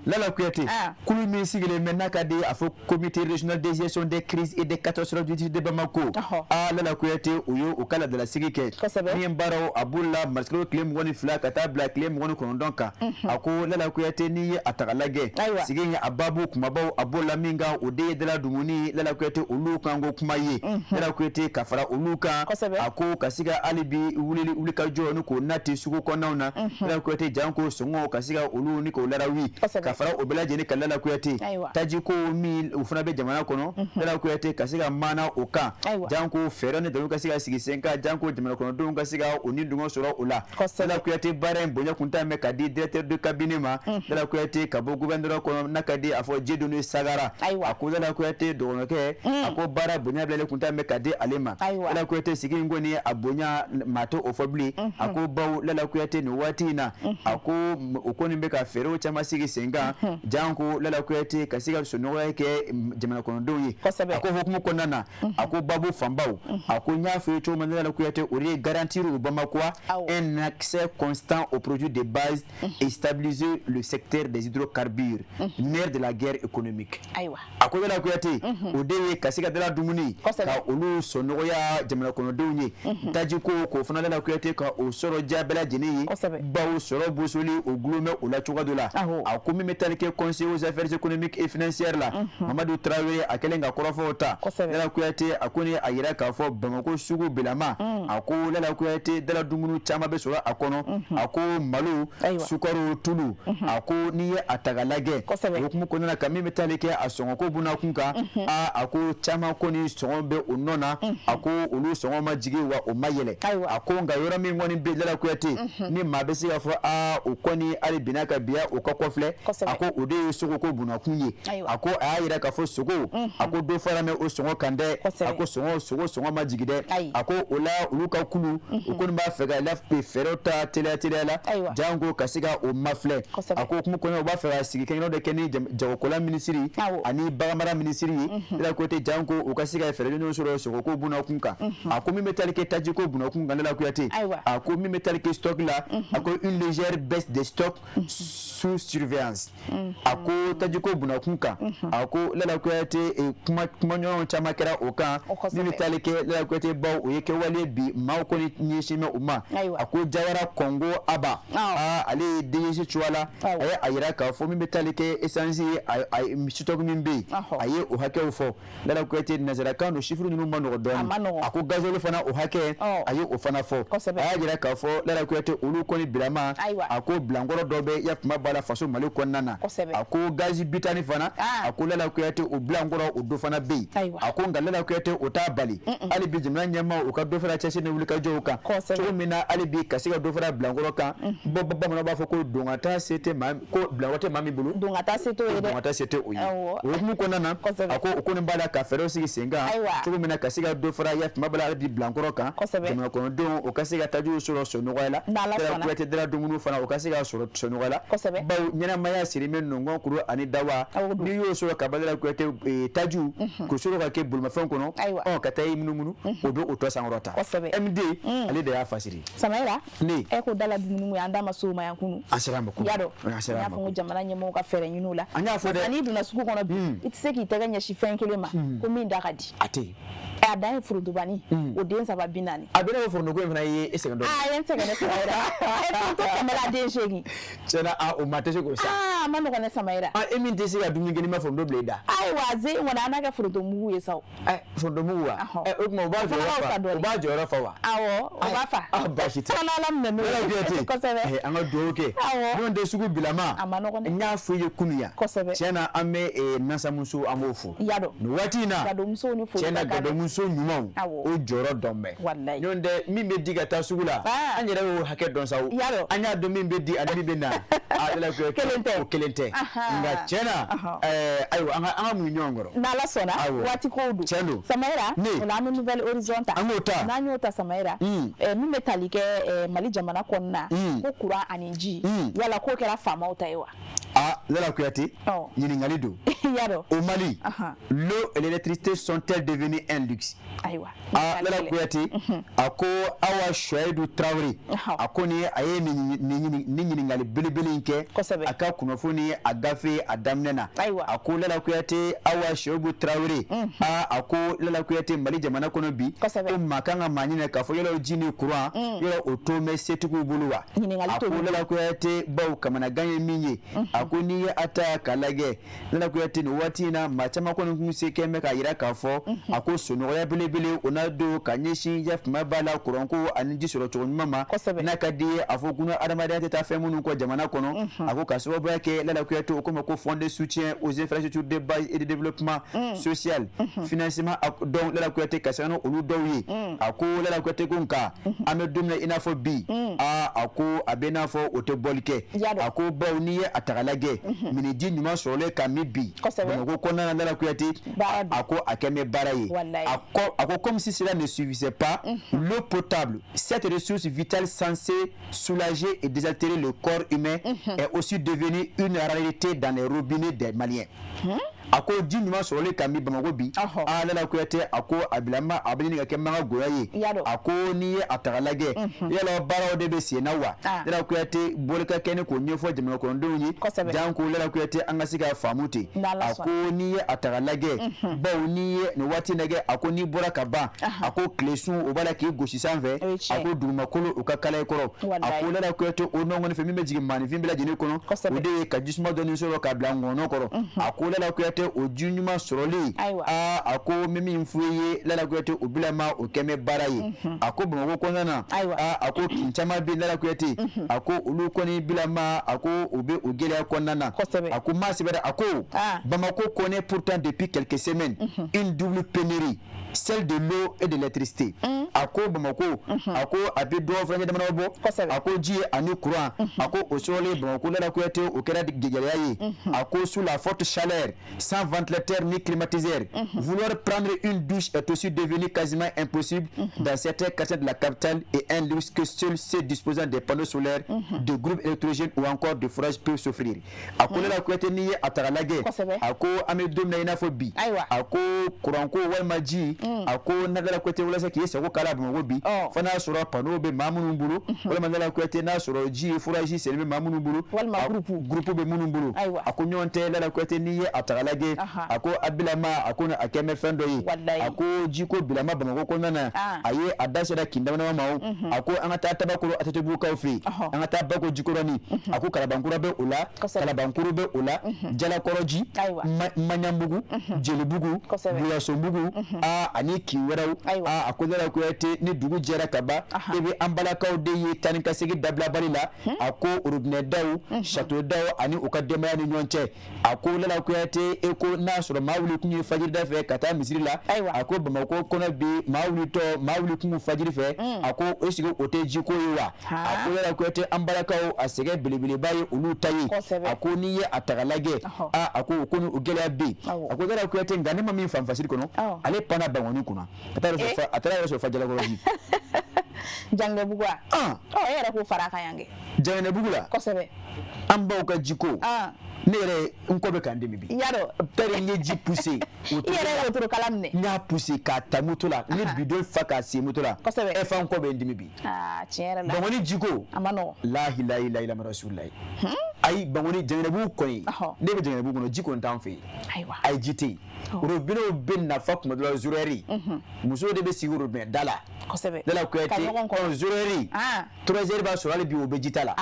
Lala Kuyate kulu min sigilen bɛ n'a ka di a fɔ comité régional de gestion des crises et des catastrophes du district de Bamako Lala Kuyate o ye o ka ladala-sigi kɛ min baaraw a b'o la marisikalo tile 22 ka taa bila tile 29 kan a ko Lala Kuyate n'i ye a ta ka lajɛ sigi in a baabu kumabaw a b'o la min kan o de ye dala dumuni Lala Kuyate olu kan ko kuma ye Lala Kuyate ka fara olu kan a ko ka se ka hali bi wuli ka jɔ ni k'o nati sugu kɔnɔnaw na Lala Kuyate jan ko sɔngɔw ka se ka olu ni k'o larawi ka fara o bɛɛ lajɛlen ka Lala Kuyate tajiko min u fana bɛ jamana kɔnɔ Lala Kuyate ka se ka maana o kan jan ko fɛɛrɛ ni dalu ka se ka sigi sen kan jan ko jamana kɔnɔdenw ka se ka o ni dungɔ sɔrɔ o la Lala Kuyate baara in bonya kuntan mɛ ka di directeur de cabinet ma Lala Kuyate ka bɔ gouverneur kɔnɔ n'a ka di a fɔ Dieudonné Sagara a ko Lala Kuyate dɔgɔnɔkɛ a ko baara bonya bilalen kuntan mɛ ka di ale ma Lala Kuyate sigi in kɔni a bonya maa tɛ o fɔ bilen a ko baw Lala Kuyate nin waati in na a ko o kɔni bɛ ka fɛɛrɛw caman sigi sen kan jan ko Lala Kuyate ka se ka sonɔgɔya kɛ jamana kɔnɔdenw ye a ko hukumu kɔnɔna na a ko babu fanbaw a ko n y'a fɔ cogo min Lala Kuyate o de ye garantir au Bamako un accès constant aux produits de base et stabiliser le secteur des hydrocarbures nerf de la guerre économique a ko Lala Kuyate o de ye ka se ka dala dumuni ka olu sonɔgɔya jamana kɔnɔdenw ye taji ko k'o fana Lala Kuyate ka o sɔrɔ diya bɛɛ lajɛlen ye bawo sɔrɔ bosoli o gulonmɛ o la cogoya dɔ la a ko min bɛ tali kɛ conseiller aux affaires économiques et financières la Mamadu Traoré a kɛlen ka kɔrɔfɔw ta Lala Kuyate a ko ni a yira k'a fɔ Bamako sugu bilama a ko Lala Kuyate dala dumuni caman bɛ sɔrɔ a kɔnɔ a ko malo sukaro tulu a ko n'i ye a ta ka lajɛ o hukumu kɔnɔna na ka min bɛ tali kɛ a sɔngɔko bunna kun kan a ko caman ko ni sɔngɔ bɛ o nɔ na a ko olu sɔngɔ ma jigin wa o ma yɛlɛ a ko nka yɔrɔ min kɔni bɛ Lala Kuyate ni maa bɛ se ka fɔ o kɔni hali bina ka biya o ka kɔfilɛ a ko o de ye sogoko bunakun ye a ko a y'a yira k'a fɔ sogo a ko dɔ fara mɛ o sɔngɔ kan dɛ a ko sɔngɔ ma jigin dɛ a ko o la olu ka kulu o kɔni b'a fɛ ka fɛɛrɛw ta teliya la jango ka se ka o mafilɛ a ko hukumu kɔnɔ u b'a fɛ ka sigi kɛɲɛ dɔ kɛ ni jagokɔla minisiri ani baganmara minisiri ye Lala Kuyate jango u ka se ka fɛɛrɛ ɲɔgɔn sɔrɔ sogoko bunakun kan a ko min bɛ tali kɛ tajiko bunakun kan Lala Kuyate a ko min bɛ tali kɛ stock la a ko une légère baisse des stocks sous surveillance a ko tajiko bunakun kan a ko Lala Kuyate kuma ɲɔgɔn caman kɛra o kan min bɛ tali kɛ Lala Kuyate baw o ye kɛwale bi maaw kɔni ɲɛsin bɛ u ma a ko Jawara Kongo Aba ale ye DG Cuala a ye a yira k'a fɔ min bɛ tali kɛ essence stock min bɛ yen a ye o hakɛw fɔ Lala Kuyate nanzarakan don chiffre ninnu ma nɔgɔ dɔɔnin a ko gazole fana o hakɛ a ye o fana fɔ a y'a yira k'a fɔ Lala Kuyate olu kɔni bilama a ko bilankɔrɔ dɔ bɛ ya kuma b'a la faso Mali kɔnɔna na a ko gazi bitani fana a ko Lala Kuyate o bilankɔrɔ o do fana bɛ yen a ko nka Lala Kuyate o t'a bali hali bi jamana ɲɛmaa u ka dɔ fara cɛsiri ni wulikajɔw kan cogo min na hali bi ka se ka dɔ fara bilankɔrɔ kan bamananw b'a fɔ ko dongata se tɛ ko bilankɔrɔ tɛ maa min bolo dongata se t'o ye o hukumu kɔnɔna na a ko o ko nin b'a la ka fɛɛrɛw sigi sen kan cogo min na ka se ka dɔ fara yafima bala hali bi bilankɔrɔ kan jamana kɔnɔdenw o ka se ka tajiw sɔrɔ sɔnɔgɔya la Lala Kuyate dara dumuni fana o ka se ka sɔrɔ sɔnɔgɔya la bawo ɲɛnamaya sirimɛ nɔngɔn kuru ani dawa n'i y'o sɔrɔ ka Lala Kuyate tajiw k'o sɔrɔ ka kɛ bolimafɛn kɔnɔ ka taa i munumunu o bɛ o tɔ sankɔrɔta MD ale de y'a fasiri Samayira e ko dala dumuni an da ma so ma yan kunu an sera ma kunu yadɔ n y'a fɔ ko jamana ɲɛmɔgɔw ka fɛɛrɛ ɲini o la an y'a fɔ dɛ n'i donna sugu kɔnɔ bi i tɛ se k'i tɛgɛ ɲɛsin fɛn kelen ma ko min da ka di a tɛ yen a dan ye forontobanni o den 340 a bɛ ne ko foronto ko in fana ye e sɛgɛn dɔɔnin a ye n sɛgɛn ne Samayira a ye foronto kɛmɛ den 8 tiɲɛna o ma tɛ se k'o san a ma nɔgɔn ne Samayira e min tɛ se ka dumuni kɛ n'i ma foronto bila i da ayiwa ze ŋɔni an n'a kɛ foronto mugu ye sa o foronto mugu wa o tuma o b'a jɔyɔrɔ fa wa awɔ o b'a fa baasi tɛ kana Ala minɛ n'o ye kosɛbɛ an ka dugawu kɛ n'o tɛ sugu bilama a ma nɔgɔn dɛ n y'a fɔ i ye kunun yan kosɛbɛ tiɲɛna an bɛ nasamuso an b'o fo yadɔ nin waati in na gadomusow ni fo tiɲɛna gadomuso ɲumanw o jɔyɔrɔ dɔn bɛ n'o tɛ min bɛ di ka taa sugu la an yɛrɛ y'o hakɛ dɔn sa o an y'a dɔn min bɛ di ani min bɛ na o kelen tɛ nka tiɲɛna ayiwa an ka mun ɲɔgɔn kɔrɔ n'Ala sɔnna waati kow don tiɲɛ don Samayira o la an bɛ nouvelle horizon ta an k'o ta n'an y'o ta Samayira min bɛ tali kɛ Mali jamana kɔnɔna ko courant ani ji yala k'o kɛra faamaw ta ye wa Lala Kuyate ɲininkali don yadɔ au Mali l'eau et l'électricité sont-elles devenues un luxe ayiwa Lala Kuyate a ko Awa Shuaibu Traoré a ko ni a ye nin ɲininkali belebele in kɛ a ka kunnafoni a gafe a daminɛ na a ko Lala Kuyate Awa Shuaibu Traoré a ko Lala Kuyate Mali jamana kɔnɔ bi ko maa kan ka maa ɲini k'a fɔ yɔrɔ ji ni courant yɔrɔ o to mɛ setigiw bolo wa a ko Lala Kuyate bawo kamanagan ye min ye a ko n'i ye a ta k'a lajɛ Lala Kuyate nin waati in na maa caman kɔni kun se kɛ bɛ k'a jira k'a fɔ a ko sonɔgɔya belebele o n'a don ka ɲɛsin yafima b'a la courant ko ani ji sɔrɔ cogo ɲuman ma n'a ka di ye a fɔ kunna adamadenya tɛ taa fɛn minnu kɔ jamana kɔnɔ a ko ka sababuya kɛ Lala Kuyate o ko ma ko fond de soutien aux infrastructures de base et de développement social financement donc Lala Kuyate ka sɛgɛn olu dɔw ye a ko Lala Kuyate ko nka an bɛ don min na i n'a fɔ bi a ko a bɛ n'a fɔ o tɛ bɔli kɛ a ko bawo n'i ye a ta k'a lajɛ miniji ɲuman sɔrɔlen ka min bi Bamakɔ kɔnɔna na Lala Kuyate a ko a kɛ bɛ baara ye a ko comme si cela ne suffisait pas l'eau potable cette ressource vitale censée soulager et désaltérer le corps humain est aussi devenue une réalité dans les robinets des Maliens a ko ji ɲuman sɔrɔlen ka min Bamakɔ bi Lala Kuyate a ko a bilama a bɛ ɲini ka kɛ manga goya ye a ko n'i ye a ta k'a lajɛ yala baaraw de bɛ sen na wa Lala Kuyate bɔli ka kɛ ni k'o ɲɛfɔ jamana kɔnɔdenw ye jan ko Lala Kuyate an ka se ka faamu ten a ko n'i ye a ta k'a lajɛ bawo n'i ye nin waati lajɛ a ko n'i bɔra ka ban a ko tile sun o b'a la k'i gosi sanfɛ a ko dugumakolo o ka kala i kɔrɔ a ko Lala Kuyate o nɔgɔnin fɛ min bɛ jigin maanifin bɛɛ lajɛlen kɔnɔ o de ye ka jisuma dɔɔni sɔrɔ ka bila ngɔnɔ kɔrɔ a ko Lala Kuyate o ji ɲuman sɔrɔlen a ko min min f'u ye Lala Kuyate o bilama o kɛ bɛ baara ye a ko Bamakɔ kɔnɔna na a ko kin caman bɛ Lala Kuyate a ko olu kɔni bilama a ko o bɛ o gɛlɛya kɔnɔna na a ko maa sɛbɛra a ko Bamako connaît pourtant depuis quelques semaines une double pénurie celle de l'eau et de l'électricité a ko Bamako a ko a bɛ dɔw fana jamana bɔ a ko ji ani courant a ko o sɔrɔlen Bamako Lala Kuyate o kɛra gɛlɛya ye a ko sous la forte chaleur sans ventilateur ni climatiseur vouloir prendre une douche est aussi devenu quasiment impossible dans certains quartiers de la capitale et un luxe que seuls ceux disposant des panneaux solaires de groupes électrogènes ou encore de forages peuvent s'offrir a ko Lala Kuyate n'i ye a ta k'a lajɛ a ko an bɛ don min na i n'a fɔ bi a ko courant ko walima ji a ko Lala Kuyate walasa k'i sago k'a la Bamakɔ bi fo n'a sɔrɔ panneau bɛ maa minnu bolo walima Lala Kuyate n'a sɔrɔ ji foraji senni bɛ maa minnu bolo walima groupe bɛ minnu bolo a ko ɲɔgɔn tɛ Lala Kuyate n'i ye a ta k'a lajɛ a ko a bilama a ko a kɛ bɛ fɛn dɔ ye a ko ji ko bilama Bamakɔ kɔnɔna na a ye a da sera kin dama ma o a ko an ka taa Tabakoro Atɛtɛbugukaw fɛ yen an ka taa Bako Jikɔrɔni a ko Kalabankura bɛ o la Kalabankuru bɛ o la Jalakɔrɔji Maɲanbugu Jelibugu Buyasobugu ani kiwɛrɛw a ko Lala Kuyate ni dugu jɛra ka ban e bɛ an balakaw de ye tani ka segin dabila bali la a ko robinet daw château daw ani u ka denbaya ni ɲɔgɔn cɛ a ko Lala Kuyate e ko n'a sɔrɔ maa wuli kun ye fajiri da fɛ ka taa misiri la a ko Bamakɔ kɔnɔ bi maa wuli kun fajiri fɛ a ko est ce que o tɛ jiko ye wa a ko Lala Kuyate an balakaw a sɛgɛn belebeleba ye olu ta ye a ko n'i ye a ta ka lajɛ a ko komi o gɛlɛya bɛ yen a ko Lala Kuyate nka ne ma min faamu fasiri kɔnɔ ale panna Bangɔni kunna a taara yɛrɛ sɔrɔ Fajalakɔrɔji Jangebugu e yɛrɛ ko fara kan yange Jangebugu la kosɛbɛ an baw ka jiko ne yɛrɛ n kɔ bɛ k'an dimi bi yaro pɛrɛ n ye ji poussé i yɛrɛ ye wotoro kala minɛ n y'a poussé k'a ta moto la n ye bidon fa k'a sen moto la kosɛbɛ ɛ fa n kɔ bɛ n dimi bi tiɲɛ yɛrɛ la Bangɔni jiko a ma nɔgɔ lahi rasulilahi ayi Bangɔni Jangebugu kɔni ne bɛ Jangebugu kɔnɔ ji kɔni t'an fɛ yen ayi ji tɛ yen robinet bɛ nafa kuma dɔ la zurɛri musow de bɛ sigi robinet da la kosɛbɛ Lala Kuyate zurɛri 3h b'a sɔrɔ hali bi o bɛ ji ta la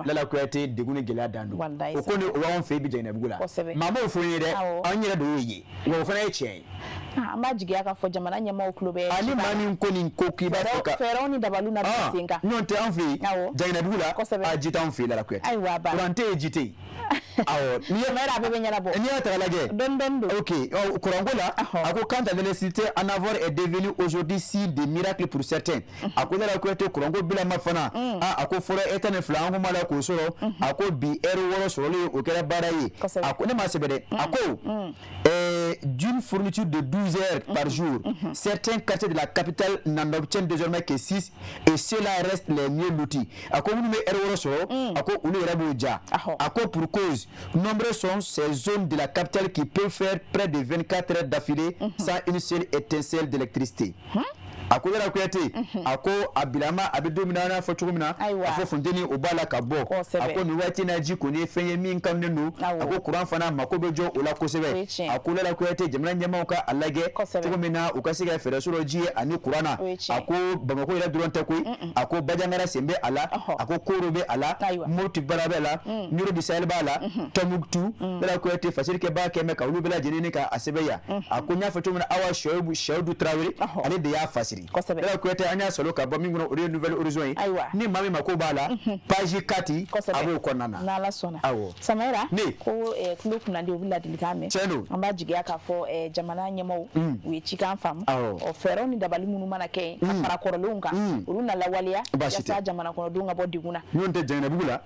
Lala Kuyate degun ni gɛlɛya dan don o ko ni o b'anw fɛ bi Jangebugu la maa m'o fɔ n ye dɛ an yɛrɛ de y'o ye wa o fana ye tiɲɛ ye an b'a jigiya ka fɔ jamana ɲɛmaaw tulo bɛ ani maa min ko nin ko k'i b'a fɔ ka fɛɛrɛw ni dabaliw na bi sen kan ɲɔgɔn tɛ an fɛ yen Jangebugu la a ji t'anw fɛ yen Lala Kuyate kuran tɛ yen ji tɛ yen awɔ n'i y'a ta ka lajɛ ok kuranko la a ko quant à l'électricité en avoir est devenu aujourd'hui signe de miracle pour certains a ko Lala Kuyate kuranko bilama fana a ko fɔlɔ eta ni fila an ko ma la k'o sɔrɔ a ko bi heure 6 sɔrɔlen o kɛra baara ye a ko ne m'a sɛbɛn dɛ a ko d'une fourniture de 12 heures par jour certains quartiers de la capitale n'en obtiennent désormais que 6 et cela reste les mieux lotis a ko minnu bɛ heure 6 sɔrɔ a ko olu yɛrɛ b'o ja a ko pour cause nombreux sont ces zones de la capitale qui peuvent faire près de 24 heures d'affilée sans une seule étincelle d'électricité a ko Lala Kuyate a ko a bilama a bɛ don min na an y'a fɔ cogo min na a fɔ funteni o b'a la ka bɔ a ko nin waati na ji kɔni ye fɛn ye min kanunen don a ko kuran fana mako bɛ jɔ o la kosɛbɛ a ko Lala Kuyate jamana ɲɛmaaw ka a lajɛ cogo min na u ka se ka fɛɛrɛ sɔrɔ ji ye ani kuran na a ko Bamakɔ yɛrɛ dɔrɔn tɛ koyi a ko Bajangara sen bɛ a la a ko Koro bɛ a la Moti Bara bɛ a la Nioro du Sahel b'a la Tombouctou Lala Kuyate fasirikɛbaa kɛ mɛ ka olu bɛɛ lajɛlen ka a sɛbɛn yan a ko n y'a fɔ cogo min na Awa Sɛyidu Tarawele ale de y'a fasiri Lala Kuyate an y'a sɔrɔ ka bɔ min kɔnɔ o de ye Nouvelle Horizon ye ni maa min mako b'a la page 4 a b'o kɔnɔna na n'Ala sɔnna Samayira ko tulo kunnadi o bɛ ladilikan mɛn an b'a jigiya k'a fɔ jamana ɲɛmaaw u ye cikan faamu fɛɛrɛw ni dabali minnu mana kɛ ka fara kɔrɔlenw kan olu na lawaleya yaasa jamana kɔnɔdenw ka bɔ degun na ɲɔgɔn tɛ Jangebugu la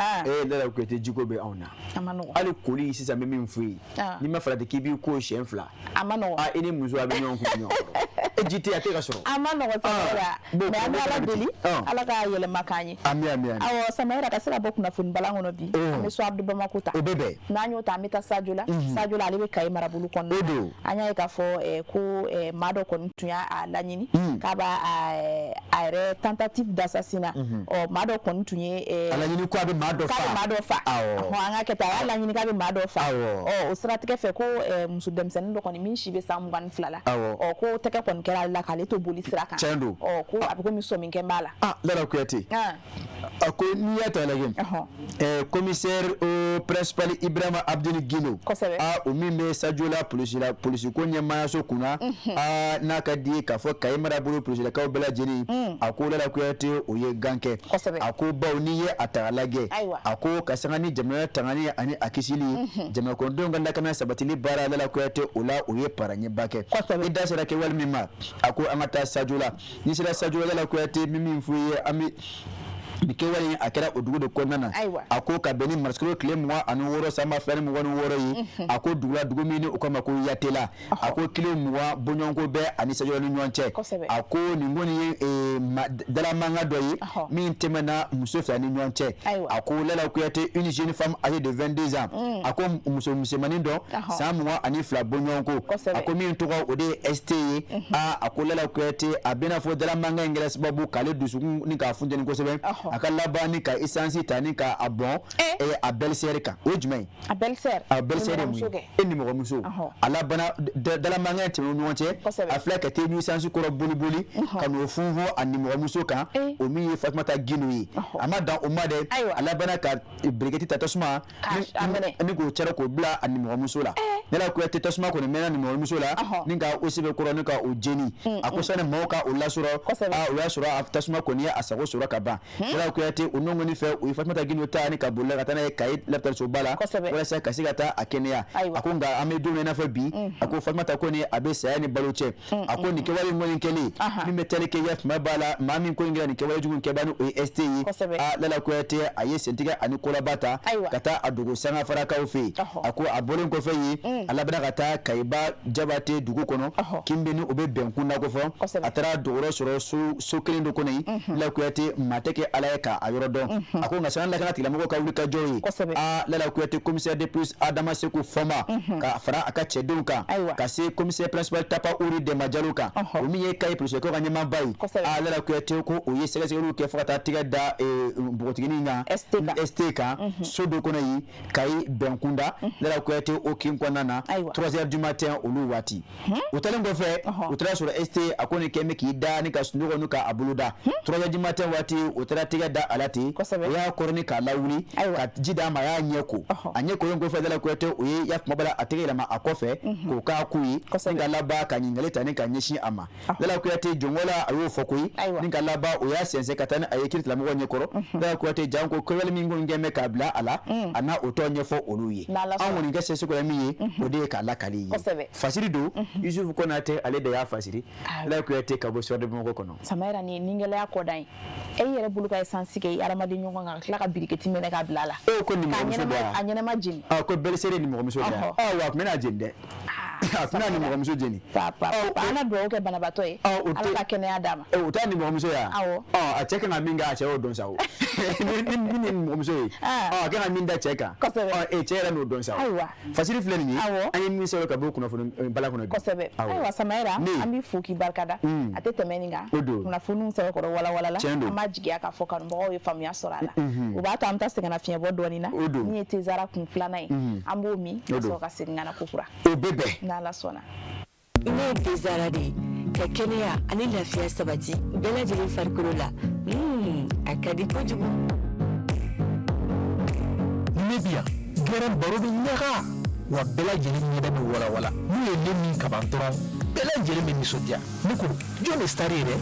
Lala Kuyate jiko bɛ anw na a ma nɔgɔ hali koli sisan bɛ min f'u ye n'i ma farati k'i b'i ko siɲɛ 2 a ma nɔgɔ i ni muso a bɛ ɲɔgɔn kun ɲɔgɔn kɔrɔ e ji tɛ a tɛ ka sɔrɔ a ma nɔgɔ Samayira mais an bɛ Ala deli Ala ka yɛlɛma k'an ye awɔ Samayira ka se ka bɔ kunnafoni balan kɔnɔ bi an bɛ Sohab de Bamako ta n'an y'o ta an bɛ taa Sadio la Sadio la ale bɛ Kayi marabolo kɔnɔna na an y'a ye k'a fɔ ko maa dɔ kɔni tun y'a laɲini k'a b'a a yɛrɛ tentative d'assassinat maa dɔ kɔni tun ye a laɲini ko a bɛ maa dɔ fa an ka kɛ tan a y'a laɲini k'a bɛ maa dɔ fa o siratigɛ fɛ ko muso denmisɛnnin dɔ kɔni min si bɛ san 22 la ko tɛgɛ kɔni kɛra ale la k'ale to boli sira kan ko a bɛ komi sɔmin kɛ b'a la Lala Kuyate a ko n'i y'a ta lajɛ commissaire principal Ibrahima Abdul Gilo o min bɛ Sadio la polisi ko ɲɛmaayaso kunna n'a ka di ye k'a fɔ Kayi marabolo polisilakaw bɛɛ lajɛlen a ko Lala Kuyate o ye gan kɛ a ko bawo n'i ye a ta ka lajɛ a ko ka sanga ni jamana tangani ani a kisili jamana kɔnɔdenw ka lakana sabatili baara Lala Kuyate o la o ye paraɲɛba kɛ i da sera kɛ wali min ma a ko an ka taa Sadio la n'i sera Sadio Lala Kuyate min f'u ye an bɛ ni kɛwale a kɛra o dugu de kɔnɔna na a ko ka bɛn ni marisikalo tile 26 sanba 26 ye a ko dugu la dugu min ni o kama ko Yatela a ko kilo 20 bɔɲɔgɔnko bɛ ani Sadio ni ɲɔgɔn cɛ a ko nin kɔni ye dalamanga dɔ ye min tɛmɛna muso 2 ni ɲɔgɔn cɛ a ko Lala Kuyate une jeune femme âgée de 22 ans a ko muso misɛnmanin dɔ san 22 bɔɲɔgɔnko a ko min tɔgɔ o de ye ST ye a ko Lala Kuyate a bɛna fɔ dalamanga in kɛra sababu k'ale dusukun ni k'a funteni kosɛbɛ aka labani ka essence tani ka abon a belle-sœur ka o jumɛn a belle-sœur mu e ni mɔgɔ muso ala bana dala manga tɛmɛ ɲɔgɔn cɛ a filɛ ka te ni essence kɔrɔ boli ka n'o funfun a ni mɔgɔ muso kan o min ye Fatumata Gino ye a ma dan o ma dɛ ala bana ka brigeti ta tasuma ni k'o cɛra k'o bila a ni mɔgɔ muso la ne la kuyate tasuma kɔni mɛnna ni mɔgɔ muso la ni ka o sɛbɛ kɔrɔ ni ka o jeni a ko sani maaw ka o lasɔrɔ o y'a sɔrɔ a tasuma kɔni ye a sago sɔrɔ ka ban ne la kuyate o nɔngɔni fɛ o ye Fatumata Gino ta ni ka bolila ka taa n'a ye Kayi lapitalisoba la walasa ka se ka taa a kɛnɛya a ko nka an bɛ don min na i n'a fɔ bi a ko Fatumata ko ni a bɛ saya ni balo cɛ a ko nin kɛwale ŋɔni kɛlen min bɛ tali kɛ yafima b'a la maa min ko in kɛra nin kɛwale jugu kɛba ni o ye ST ye Lala Kuyate a ye sentigɛ ani kolaba ta ka taa a dogo sanga farakaw fɛ yen a ko a bɔlen kɔfɛ yen a labɛnna ka taa Kayiba Jabate dugu kɔnɔ Kimbe ni o bɛ bɛn kun na ko fɔ a taara dogoro sɔrɔ so kelen dɔ kɔnɔ yen Lala Kuyate maa tɛ kɛ Ala ye k'a yɔrɔ dɔn a ko nka sanga lakana tigilamɔgɔw ka wuli ka jɔ ye Lala Kuyate commissaire de police Adama Seku Fɔnba ka fara a ka cɛdenw kan ka se commissaire principal Tapa Uri Demba Jalo kan o min ye Kayi police ko ka ɲɛmaaba ye Lala Kuyate ko o ye sɛgɛsɛgɛliw kɛ fo ka taa tigɛ da npogotiginin kan ST kan so dɔ kɔnɔ yen Kayi Bɛnkunda Lala Kuyate o kin kɔnɔna na 3h du matin olu waati o talen kɔfɛ o taara sɔrɔ ST a ko ni kɛmɛ k'i da ni ka sunɔgɔ ni ka a bolo da 3h du matin waati o taara tigɛ da a la ten o y'a kɔrɔni k'a lawuli ka ji d'a ma a y'a ɲɛ ko a ɲɛ kolen kɔfɛ Lala Kuyate o ye yafumaba la a tɛgɛ yɛlɛma a kɔfɛ k'o k'a ku ye ni ka laban ka ɲininkali ta ni ka ɲɛsin a ma Lala Kuyate jɔngola a y'o fɔ koyi ni ka laban o y'a sɛnsɛn ka taa ni a ye kiiri tigilamɔgɔw ɲɛkɔrɔ Lala Kuyate jan ko kɛwale min kɔni kɛn bɛ k'a bila a la a n'a o tɔ ɲɛfɔ olu ye an kɔni kɛ sɛnsi kɔrɔ min ye o de ye k'a lakali ye fasiri don Yusufu Konate ale de y'a fasiri Lala Kuyate ka bɔ Suwadi Bamakɔ kɔnɔ Samayira ni gɛlɛya kɔ dan ye e yɛrɛ bolo ka essence kɛ adamaden ɲɔgɔn kan ka tila ka biriketi minɛ k'a bila a la ko ni mɔgɔ muso da a ɲɛnɛma jeni ko belle-sœur ni mɔgɔ muso da wa a tun bɛna jeni dɛ a tun bɛna ni mɔgɔ muso jeni an ka dugawu kɛ banabaatɔ ye Ala ka kɛnɛya d'a ma o t'a ni mɔgɔ muso ya a cɛ kan ka min kɛ a cɛ y'o dɔn sa o ni ni mɔgɔ muso ye a kan ka min da cɛ kan cɛ yɛrɛ n'o dɔn sa o fasiri filɛ nin ye an ye min sɔrɔ ka bɔ kunnafoni bala kɔnɔ bi kosɛbɛ ayiwa Samayira an b'i fo k'i barikada a tɛ tɛmɛ nin kan kunnafoniw sɛbɛkɔrɔ walawala la an b'a jigiya k'a fɔ kanubagaw ye faamuya sɔrɔ a la o b'a to an bɛ taa segin na fiɲɛbɔ dɔɔnin na min ye Tezara kun filanan ye an b'o min ka sɔrɔ ka segin ka na kokura o bɛ bɛn n'Ala sɔnna ne ye Tezara de ye ka kɛnɛya ani lafiya sabati bɛɛ lajɛlen farikolo la a ka di kojugu ne bi yan gɛrɛn baro bɛ ɲaga wa bɛɛ lajɛlen ɲɛda bɛ walawala n'u ye ne min kaban dɔrɔn bɛɛ lajɛlen bɛ nisɔndiya ne ko jɔn de star ye dɛ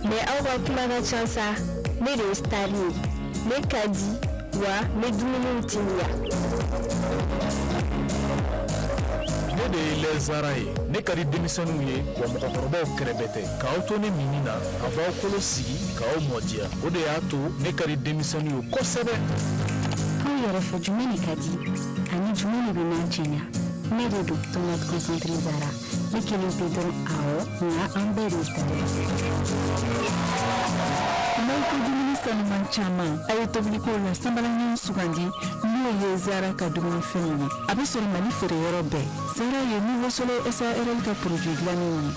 mais aw ka kuma ka ca sa ne de ye star ye ne ka di wa ne dumuniw timiya ne de ye lɛzara ye ne ka di denmisɛnninw ye wa mɔgɔkɔrɔbaw kɛrɛbɛ tɛ k'aw to ne mini na a b'aw kolo sigi k'aw mɔdiya o de y'a to ne ka di denmisɛnninw ye kosɛbɛ aw yɛrɛ fɔ jumɛn de ka di ani jumɛn de bɛ n'an cɛɲa ne de don tomate concentré Zara ne kelen pe dɔrɔn awɔ nka an bɛɛ de sara n'aw ko dumuni sanuman caman a ye tobiliko la sanbalaɲɛ sugandi n'o ye Zara ka dumunifɛnw ye a bɛ sɔrɔ Mali feereyɔrɔ bɛɛ Zara ye nouveau soleil SARL ka produit dilannen ye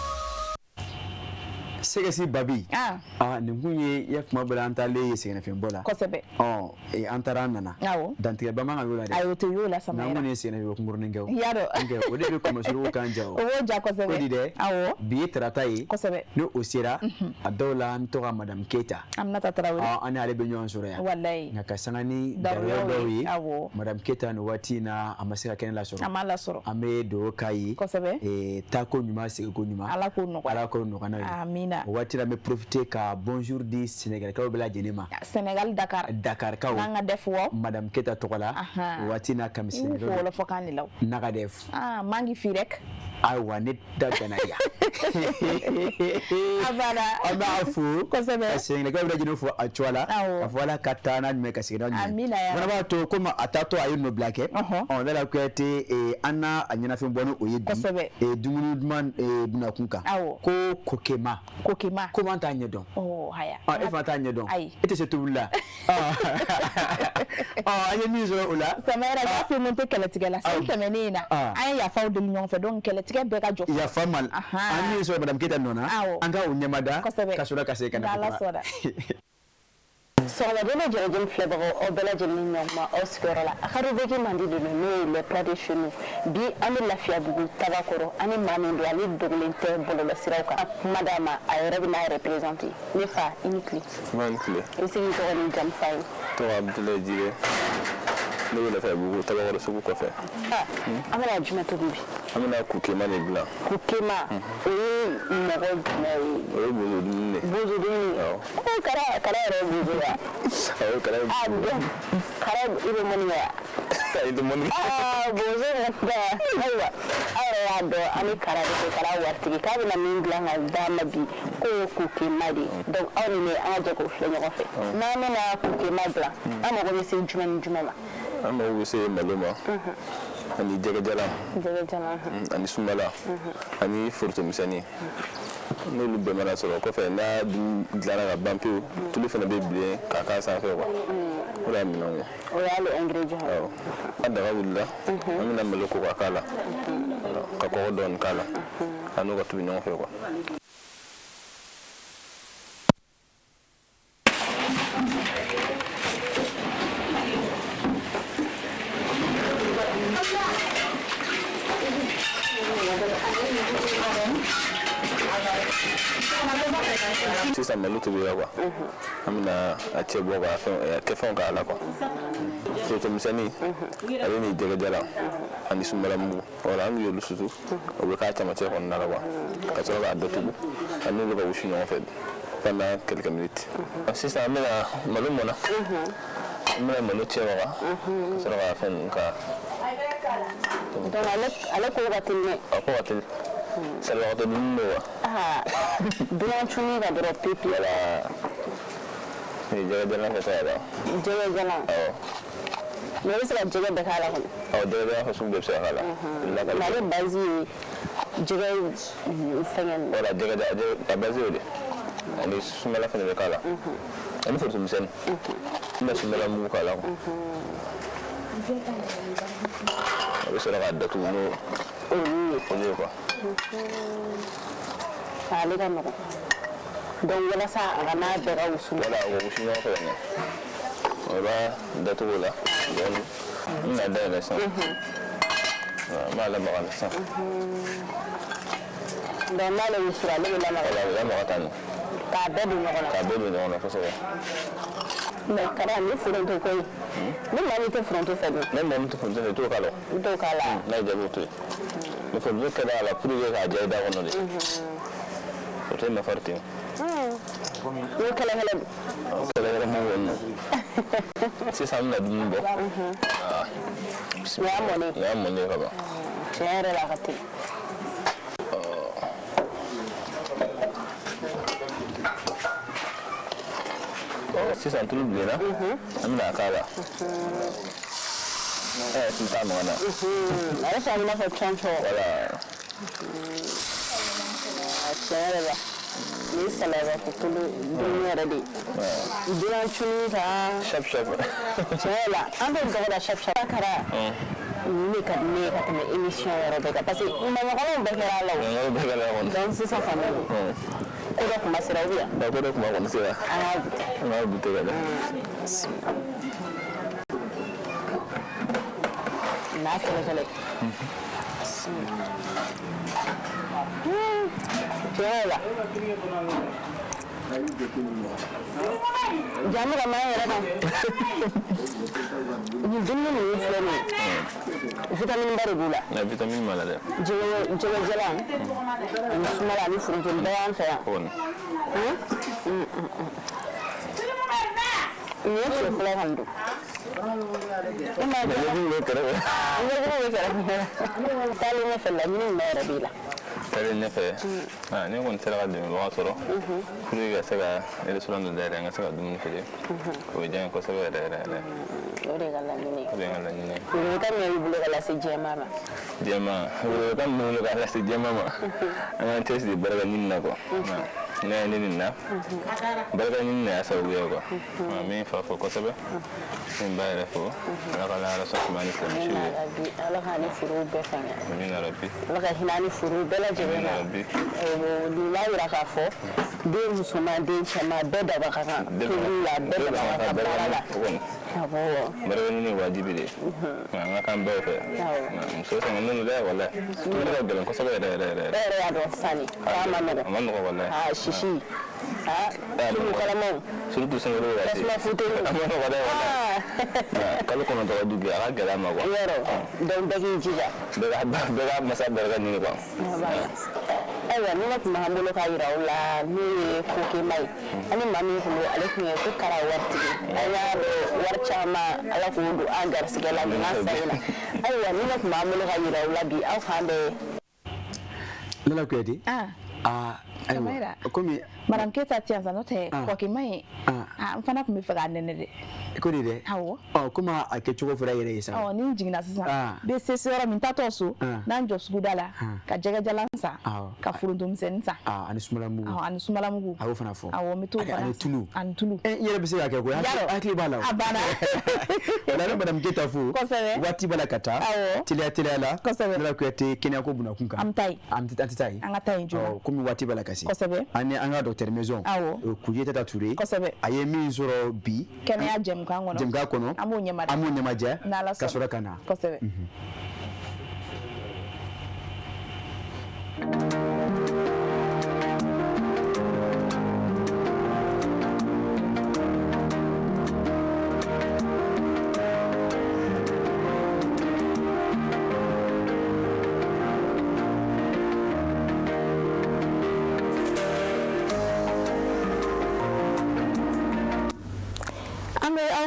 sɛgɛsi babi nin kun ye yafuma bala an taalen ye sɛgɛnnafiɲɛbɔ la kosɛbɛ an taara an nana dantigɛba man kan y'o la dɛ a y'o to y'o la Samayira n'an kɔni ye sɛgɛnnafiɲɛbɔ kunkurunin kɛ o y'a dɔn o de bɛ kɔmɔsiriw kan ja o b'o ja kosɛbɛ o di dɛ awɔ bi ye tarata ye kosɛbɛ ni o sera a dɔw la an tɔgɔ Madame Keita Aminata Tarawele an n'ale bɛ ɲɔgɔn sɔrɔ yan walayi nka ka sanga ni daruya dɔw ye Madame Keita nin waati in na a ma se ka kɛnɛ lasɔrɔ a ma lasɔrɔ an bɛ dugawu k'a ye kosɛbɛ taako ɲuman segiko ɲuman Ala k'o nɔgɔya n'a ye amina o waati la an bɛ profiter ka bonjour di Sénégalikaw bɛɛ lajɛlen ma Sénégal Dakarkaw n'an ka def wɔ Madame Keita tɔgɔ la o waati n'a kami Sénégal fo wɔlɔfɔ kan de la naga def mangi fi rek ayiwa ne da gana ya abada an b'a fo kosɛbɛ ka Sénégalikaw bɛɛ lajɛlen fo a cogoya la ka fɔ Ala ka taa n'a ɲuman ka segin n'a ɲuman amina ya fana b'a to komi a taatɔ a ye nɔ bila kɛ Lala Kuyate an n'a a ɲɛnafɛn bɔ ni o ye bi dumuni duman bunakun kan ko kokema komi an t'a ɲɛdɔn haya e fana t'a ɲɛdɔn e tɛ se tobili la an ye min sɔrɔ o la Samaɛla b'a fɔ mun tɛ kɛlɛtigɛ la san tɛmɛnen na an ye yafaw deli ɲɔgɔn fɛ donc kɛlɛtigɛ bɛɛ ka jɔ yafa man an min sɔrɔ madame Keita nɔ na an ka o ɲɛmada ka sɔrɔ ka se ka na Sɔgɔmadon jɛnɛjɛn filɛbagaw aw bɛɛ lajɛlen ɲɔgɔn aw sigiyɔrɔ la a ka rubrique man di de n'o ye les plats de chez nous bi an bɛ Lafiyabugu Tabakɔrɔ ani maa min don ale dogolen tɛ bɔlɔlɔsiraw kan kuma d'a ma a yɛrɛ bɛ n'a représenter ne fa i ni tile. I bɛ se k'i tɔgɔ ni jamu f'a ye. Tɔgɔ Abudulayi Jire ne bɛ Lafiyabugu Tabakɔrɔ sugu kɔfɛ. An bɛna jumɛn tobi bi. An bɛna kukema de dilan. Kukema o ye mɔgɔ jumɛn ye. O ye bozo dumuni de. Bozo dumuni. Awɔ. Kara yɛrɛ ye bozo wa. Awɔ kara ye bozo. Kara i bɛ mɔni kɛ wa. I tɛ mɔni kɛ. Bozo yɛrɛ ayiwa aw yɛrɛ y'a dɔn an bɛ kara de fɛ kara waritigi k'a bɛna min dilan ka d'a ma bi k'o ye kukema de ye donc aw ni ne an ka jɛ k'o filɛ ɲɔgɔn fɛ n'an bɛna kukema dilan an mago bɛ se jumɛn ni jumɛn ma. An mago bɛ se malo ma ani jɛgɛjalan ani sunbala ani forotomisɛnnin n'olu bɛɛ mana sɔrɔ kɔfɛ n'a dilanna ka ban pewu tulu fana bɛ bilen k'a k'a sanfɛ quoi o de y'a minɛnw ye. O y'ale ingrédient ye. Awɔ a daga wulila an bɛna malo ko ka k'a la ka kɔgɔ dɔɔni k'a la a n'o ka tobi ɲɔgɔn fɛ quoi. Sisan malo tobira quoi an bɛna a cɛ bɔ k'a fɛnw k'a la quoi forotomisɛnnin ale ni jɛgɛjalan ani sunbalamugu wala an bɛ y'olu susu o bɛ k'a camancɛ kɔnɔna la quoi ka sɔrɔ k'a datugu a n'olu ka wusu ɲɔgɔn fɛ pendant quelques minutes. Sisan an bɛna malo mɔna an bɛna malo cɛ waga ka sɔrɔ k'a fɛn ninnu k'a donc ale ko ka teli dɛ. A ko ka teli. Salibagatɔ dunni don wa. Dunan cunni ka dɔrɔn pepe. Wala ni jɛgɛjalan fɛ sa yɛrɛ. Jɛgɛjalan. Awɔ. Mais i bɛ se ka jɛgɛ bɛɛ k'a la kɔni. Awɔ jɛgɛjalan fasugu bɛɛ bɛ se ka k'a la. Mais ale base ye jɛgɛ fɛngɛ ninnu. Wala jɛgɛjalan a base y'o de ani sunbala fana bɛ k'a la ani forotomisɛnnin n bɛ sunbalamugu k'a la a bɛ sɔrɔ k'a datugu n'o olu ye quoi. K'ale ka nɔgɔn donc walasa a kana bɛɛ ka wusu. Wala o wusu ɲɔgɔn fɛ dɛ o b'a datugu o la dɔɔni n bɛna dayɛlɛ sisan n b'a lamaga sisan. donc n'ale wusura ale bɛ lamaga. Wala a bɛ lamaga tan de. K'a bɛɛ don ɲɔgɔn na. K'a bɛɛ don ɲɔgɔn na kosɛbɛ. mais Kara ni foronto ko ye ni maa min tɛ foronto fɛ dun. Ne maa min tɛ foronto fɛ i t'o k'a la. I t'o k'a la. N'a y'i diya i b'o to yen ni foronto kɛra a la pour que k'a diya i da kɔnɔ de foronto nafa de tɛ yen. I ye kɛlɛkɛlɛ dun. Kɛlɛkɛlɛ man kɔni na sisan an bɛna dumuni bɔ. Nin y'a mɔnen. Nin y'a mɔnen ka ban. Tiɲɛ yɛrɛ la a ka teli. Sisan tulu bilenna an bɛna a k'a la tulu t'a nɔgɔn na. Ale fana b'i n'a fɔ cɔncɔn. Wala. Tiɲɛ yɛrɛ la ni salaya ko tulu dumuni yɛrɛ de ye. Dunan cunni kan. Shap shap. Tiɲɛ yɛrɛ la an bɛ dɔgɔ da shap shap. Kara nin de ka di ne ye ka tɛmɛ émission yɔrɔ bɛɛ kan parce que ɲumanɲɔgɔnw bɛɛ kɛra a la o. Ɲumanɲɔgɔnw bɛɛ kɛra a kɔnɔ. donc sisan kɔni ko dɔ kuma sera ou bien. ko dɔ kuma kɔni sera. An y'a goûté. An y'a goûté ka dɛ. N'a kɛlɛkɛlɛ. Tiɲɛ la. Jamu ka maa yɛrɛ kan. Nin dumuni ninnu filɛ nin ye vitamine ba de b'u la. Vitamine b'a la dɛ. Jɛgɛjalan ani sunbala ani foronto bɛɛ y'an fɛ yan. Nin ye tile fɔlɔ kɔni don. Ɲɛjugu bɛ kɛrɛfɛ. Ɲɛjugu bɛ kɛrɛfɛ. Taalen ɲɛfɛ laɲini min yɛrɛ b'i la. Taalen ɲɛfɛ ne kɔni sera ka dɛmɛbaga sɔrɔ pour que ka se ka restaurant dɔ dayɛlɛ n ka se ka dumuni feere o bɛ diya n ye kosɛbɛ yɛrɛ yɛrɛ yɛrɛ. O de ka laɲini ye. O de ye n ka laɲini ye. Welewelekan min b'i bolo ka lase jɛman ma. Jɛman welewelekan min bɛ n bolo ka lase jɛman ma an k'an cɛsiri baara ɲini na quoi. ne ni na barka ni na sa wuya ko min fa ko sabe min bayre fo ala kala ala so mani ko shi ala hani furu be fanya min rabbi ala ka hinani furu be la jere na rabbi ni la ira ka fo de musuma de chama be da ba ka la be da ba ka la abo barka ni wajibi de nga kan be fe so sa nunu da wala to da ko sabe da ya do sani ama no wala shishi tulu kalamo surtout sangalo wala tasma futu amano wala kalo kono to dugi ala gala ma ko yoro don dagi jiga daga masa daga ni ko aywa ni nak mahamulo ka yira wala ni ko ke mai ani mami ko alaikum ya kara warti aya warcha ma ala ko do agar sigala na sayna aywa ni nak mahamulo ka yira wala bi au khande lala ko yedi Samaira komi madam Keta tianza note kwa kimai mfana kumifaga nene de ko ni de hawo kuma akechugo fura yere isa ni jingina sisa be sesoro mintato so na njo sugudala ka jega jalansa ka furundum sensa ani sumala mugu awo fana fo awo mitu ani tulu yere be se ya ke ko akli bala abana la madam Keta fu wati bala kata tilia la la ko te kenya ko buna kunka amtai angatai njo komi wati bala Kosabe. Ani anga Dr. Maison. Kujeta Tature. Kosabe. Ayemi zoro bi. Kene ya jemka ngono. Jemka kono. Amunye maja. Kasura kana. Kosabe.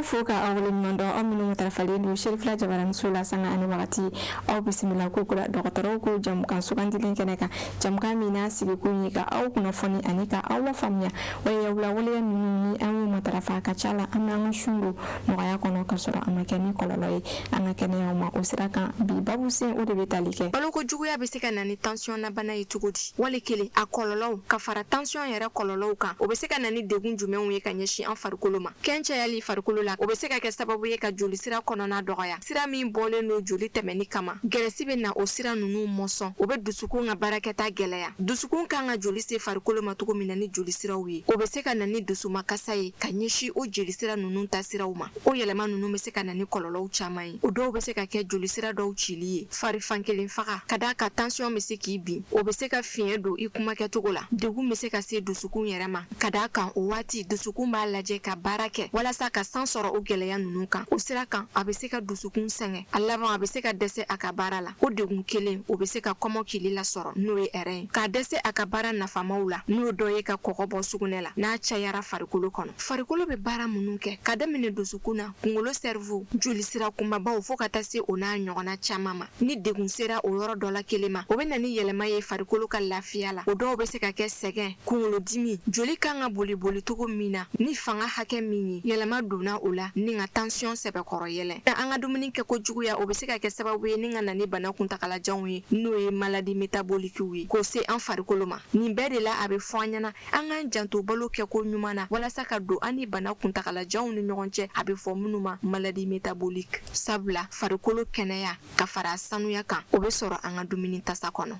Fuka awle mondo aminu tarafali do sherifla jabaran sula sanga ani wakati au bismillah ko kula dokotoro ko jam kan sugandi len keneka jam kan mina sigi ko nyika au kuna foni anika au wa famia wa ya wula wala ni amu matarafa ka chala amna shungu no ya kono kasoro amakeni kololoy anakene ya ma osiraka bi babu sen o de betalike balo ko juguya be se kana ni tension na bana yitugudi wali kele akololo ka fara tension yere kololo kan o be se kana ni degun jumen we kanyeshi an farikolo ma kencha yali farikolo la o be se ka ke sababu ye ka joli sira kɔnɔna dɔgɔya sira min bɔlen no joli tɛmɛni kama gɛrɛsi bɛ na o sira nunu mɔsɔn o bɛ dusukun ka baarakɛta gɛlɛya dusukun kan ka joli se farikolo ma cogo min na ni joli siraw ye o bɛ se ka na ni dusumakasa ye ka ɲɛsin o joli sira nunu ta siraw ma o yɛlɛma nunu bɛ se ka na ni kɔlɔlɔw caman ye o dɔw bɛ se ka kɛ joli sira dɔw cili ye fari fankelen faga ka da ka tension bɛ se k'i bin o bɛ se ka fiɲɛ don i kumakɛcogo la degun bɛ se ka se dusukun yɛrɛ ma ka da kan o waati dusukun b'a lajɛ ka baara kɛ walasa ka san sɔrɔ o gɛlɛya nunu kan o sira kan a bɛ se ka dusukun sɛngɛ a laban a bɛ se ka dɛsɛ a ka baara la o degun kelen o bɛ se ka kɔmɔkili lasɔrɔ n'o ye ɛrɛn ye k'a dɛsɛ a ka baara nafamaw la n'o dɔ ye ka kɔgɔ bɔ sugunɛ la n'a cayara farikolo kɔnɔ farikolo bɛ baara minnu kɛ ka daminɛ dusukun na kunkolo sɛrifu joli sira kunbabaw fo ka taa se o n'a ɲɔgɔnna caman ma ni degun sera o yɔrɔ dɔ la kelen ma o bɛ na ni yɛlɛma ye farikolo ka lafiya la o dɔw bɛ se ka kɛ sɛgɛn kunkolodimi joli kan ka boli cogo min na ni fanga hakɛ min ye yɛlɛma donna o la ni ka tension sɛbɛkɔrɔ yɛlɛ an ka dumuni kɛ ko juguya o bɛ se ka kɛ sababu ye ni ka na ni bana kuntagalajanw ye n'o ye maladie métabolique ye k'o se an farikolo ma nin bɛɛ de la a bɛ fɔ an ɲɛna an k'an janto balo kɛ ko ɲuman na walasa ka don an ni bana kuntagalajanw ni ɲɔgɔn cɛ a bɛ fɔ minnu ma maladie métabolique sabula farikolo kɛnɛya ka fara sanuya kan o bɛ sɔrɔ an ka dumuni tasa kɔnɔ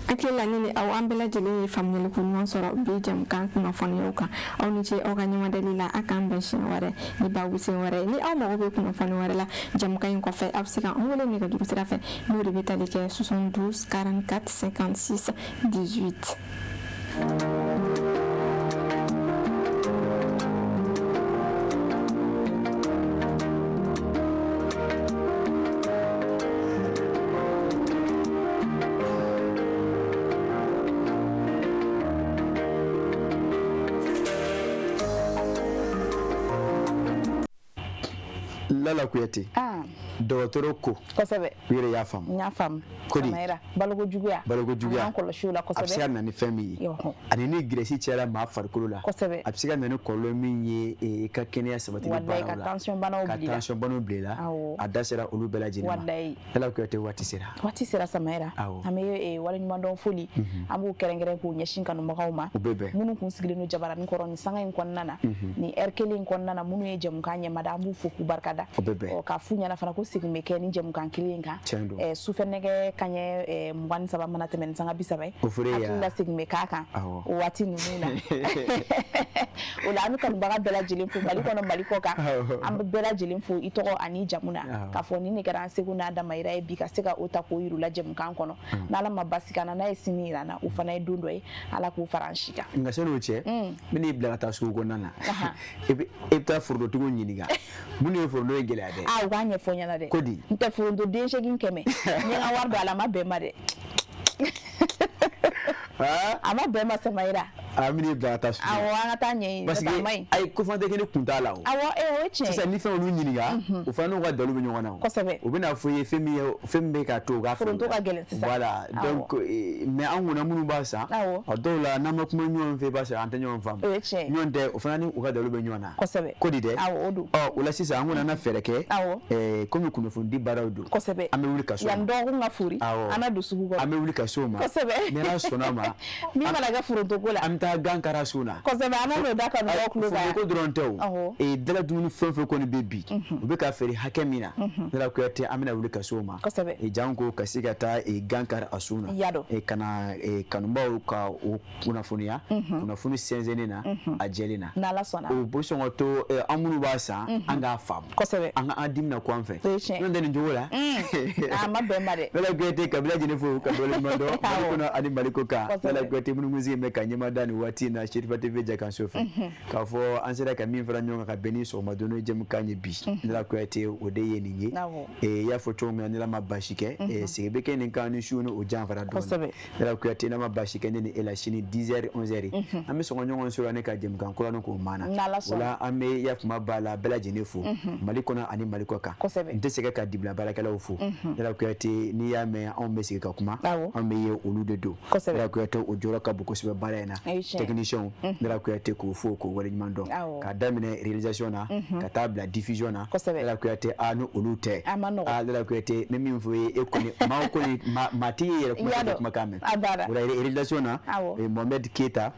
akila nini aw an bɛɛ lajɛlen ye faamuyali ko ɲuman sɔrɔ bi jamukan kunnafoniyaw kan aw ni ce aw ka ɲɔgɔndali la a k'an bɛn siɲɛ wɛrɛ ni babu sen wɛrɛ ni aw mago bɛ kunnafoni wɛrɛ la jamukan in kɔfɛ a bɛ se ka an wele nɛgɛjuru sira fɛ n'o de bɛ tali kɛ 72 44 56 18 Lala Kuyate dɔgɔtɔrɔ ko kosɛbɛ u yɛrɛ y'a faamu n y'a faamu Kodi baloko juguya an kɔlɔsiw la a bɛ se ka na ni fɛn min ye ani ni girɛsi cayara maa farikolo la kosɛbɛ a bɛ se ka na ni kɔlɔlɔ min ye i ka kɛnɛya sabatili baaraw la ka tension banaw bila a da sera olu bɛɛ lajɛlen ma Ala Kuyate waati sera Samayɛra an bɛ waleɲumandɔn foli an b'u kɛrɛnkɛrɛn k'u ɲɛsin kanubagaw ma minnu kun sigilen don Jabaranin kɔrɔ ni sanga in kɔnɔna na ni heure kelen in kɔnɔna na minnu ye jɛmukan ɲɛmada an b'u fo k'u barikada k'a f'u ɲɛna fana ko segin bɛ kɛ ni jɛmukan kelen in kan sufɛ nɛgɛ kaɲɛ 23 mana tɛmɛ ni sanga 30 ye hakili la segin bɛ k'a kan o waati ninnu na o la an bɛ kanubaga bɛɛ lajɛlen fo Mali kɔnɔ Mali kɔ kan an bɛ bɛɛ lajɛlen fo i tɔgɔ ani jamu na k'a fɔ ni ne kɛra an segu n'a damayira ye bi ka se ka o ta k'o yir'u la jɛmukan kɔnɔ n'Ala ma basi kan na n'a ye sini yira na o fana ye don dɔ ye Ala k'o fara an si kan nka sɛn'o cɛ n bɛn'i bila ka taa sugu kɔnɔna na i bɛ taa forontotigiw ɲininka minnu ye foronto ye gɛlɛya dɛ u k'a ɲɛfɔ n ɲɛna dɛ Kodi n tɛ foronto den 8 kɛmɛ n ye n ka wari don a la a ma bɛn n ma dɛ a ma bɛn n ma Samayɛra a bɛn'i bila ka taa sugu awɔ an ka taa ɲɛɲini parce que ayi ko fɛn tɛ kɛ ni kun t'a la o awɔ o ye tiɲɛ sisan ni fɛn olu ɲininka o fana n'u ka dalu bɛ ɲɔgɔn na o kosɛbɛ u bɛna fɔ i ye fɛn min bɛ ka to u ka foronto ka gɛlɛn sisan voilà donc mais an kunna minnu b'a san a dɔw la n'an ma kuma ɲɔgɔn fɛ i b'a sɔrɔ an tɛ ɲɔgɔn faamu o ye tiɲɛ ɲɔgɔn tɛ o fana ni u ka dalu bɛ ɲɔgɔn na kosɛbɛ Kodi dɛ awɔ o don o la sisan an kunna na fɛɛrɛ kɛ komi kunnafoni baaraw don kosɛbɛ an bɛ wuli ka so yan dɔgɔkun ka fori an na don sugu kɔnɔ an bɛ wuli ka so ma kosɛbɛ ni Ala sɔnna ma min mana kɛ foronto ko la an bɛ taa gan kara so na kosɛbɛ an b'o da kanubagaw tulo kan foronto dɔrɔn tɛ o dala dumuni fɛn o fɛn kɔni bɛ bi u bɛ ka feere hakɛ min na Ala Kuyate an bɛna wuli ka so ma kosɛbɛ jan ko ka se ka taa gan kari a so na ka na kanubaw ka o kunnafoniya kunnafoni sɛnsɛnnin na a jɛlen na n'Ala sɔnna o bɛ sɔn ka to an minnu b'a san an k'a faamu kosɛbɛ an ka an dimina ko an fɛ n'o tɛ nin cogo la a ma bɛn n ma dɛ Ala Kuyate ka bɛɛ lajɛlen fo ka waleɲuman dɔn Mali kɔnɔ ani Mali kɔ kan Ala Kuyate minnu sigi bɛ ka ɲɛma da nin waati in na Serifa TV Jɛkanso fɛ k'a fɔ an sera ka min fara ɲɔgɔn kan ka bɛn ni sɔgɔmadon jɛmukan ye bi Ala Kuyate o de ye nin ye i y'a fɔ cogo min na n'Ala ma basi kɛ sigi bɛ kɛ nin kan ni su ni o janfara dɔɔnin Ala Kuyate n'a ma basi kɛ ne ni e la sini 10h 11h an bɛ sɔn ɲɔgɔn sɔrɔ ne ka jɛmukan kura k'o maana o la an bɛ yafuma b'a la bɛɛ lajɛlen fo Mali kɔnɔ ani Mali kɔ kan n tɛ sɛgɛn ka dibila baarakɛlaw fo Ala Kuyate n'i y'a mɛn anw bɛ sigi ka kuma anw bɛ ye olu de don Ala Kuyate o jɔyɔrɔ ka bon kosɛbɛ baara in na technicien Ala Kuyate k'o fo k'o waleɲuman dɔn k'a daminɛ réalisation na ka taa bila diffusion na Ala Kuyate ni olu tɛ Ala Kuyate ne min fɔ ye e kɔni maa kɔni maa tɛ ye yɛrɛ kuma tɛ kumakan mɛn o la réalisation na Mohamed Keita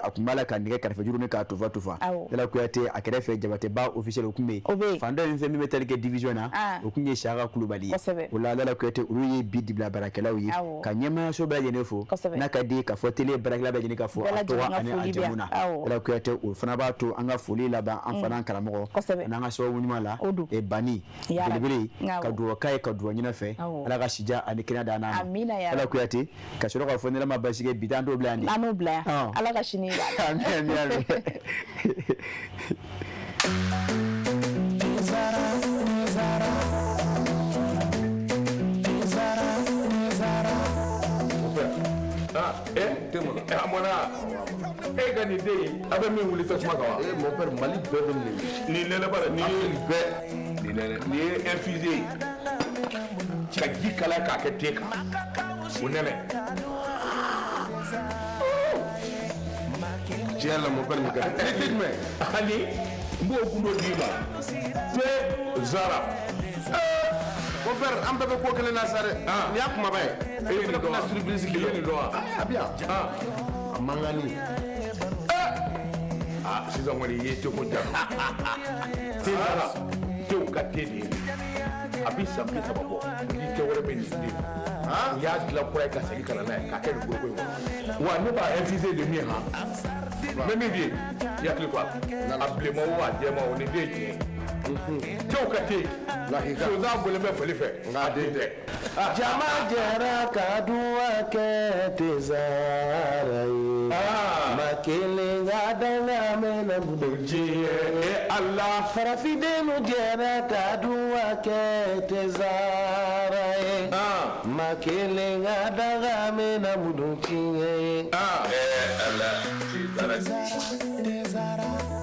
a tun b'a la ka nɛgɛ kɛrɛfɛ juru ni k'a tufa Ala Kuyate a kɛrɛfɛ Jabateba officiel o tun bɛ yen fan dɔ in fɛn min bɛ tali kɛ division na o tun ye Saka Kulubali ye o la Ala Kuyate olu ye bi dibila baarakɛlaw ye ka ɲɛmaayaso bɛɛ lajɛlen fo n'a ka di ka fɔ télé baarakɛla bɛɛ lajɛlen ka fɔ a tɔgɔ ani a jamu na Ala Kuyate o fana b'a to an ka foli laban an fana karamɔgɔ n'an ka sababu ɲuman la bani belebele ka duwawu k'a ye ka duwawu ɲinɛ fɛ Ala ka sija ani kɛnɛya d'an ma Ala Kuyate ka sɔrɔ k'a fɔ n'Ala ma basi kɛ bi t'an t'o bila yan an n'o bila yan Ala ka sini amin e ka nin den in a bɛ min wuli tasuma kan wa mon père Mali bɛɛ bɛ nin nɛnɛ b'a la nin ye infusé ye ka ji kalaya k'a kɛ te kan o nɛnɛ tiɲɛ la mon père nin ka di jumɛn ani n b'o kun dɔ d'i ma te Zara mon père an bɛɛ bɛ ko kelen na sa dɛ nin y'a kumaba ye e ye nin dɔn wa surprise k'i ye nin dɔn wa a bɛ yan a mangani sisan kɔni i ye teko ja te Zara tew ka te de ye a bɛ san 30 bɔ ni kɛ wɛrɛ bɛ nin den u y'a dilan kura ye ka segin ka na n'a ye k'a kɛ nin foroko in kɔnɔ wa ne b'a infusé de min han mɛ min bɛ yen i hakili to a la a bilenman o a jɛman o nin den ye tiɲɛ ye tew ka te sonsan bɔlen bɛ fali fɛ nka den tɛ jama jɛra ka duwa kɛ te Zara ye ma kelen ka danga mɛna budon diɲɛ Allah farafidenu jɛra ka duwa kɛ te Zara ye ma kelen ka danga mɛna budon diɲɛ Allah Zara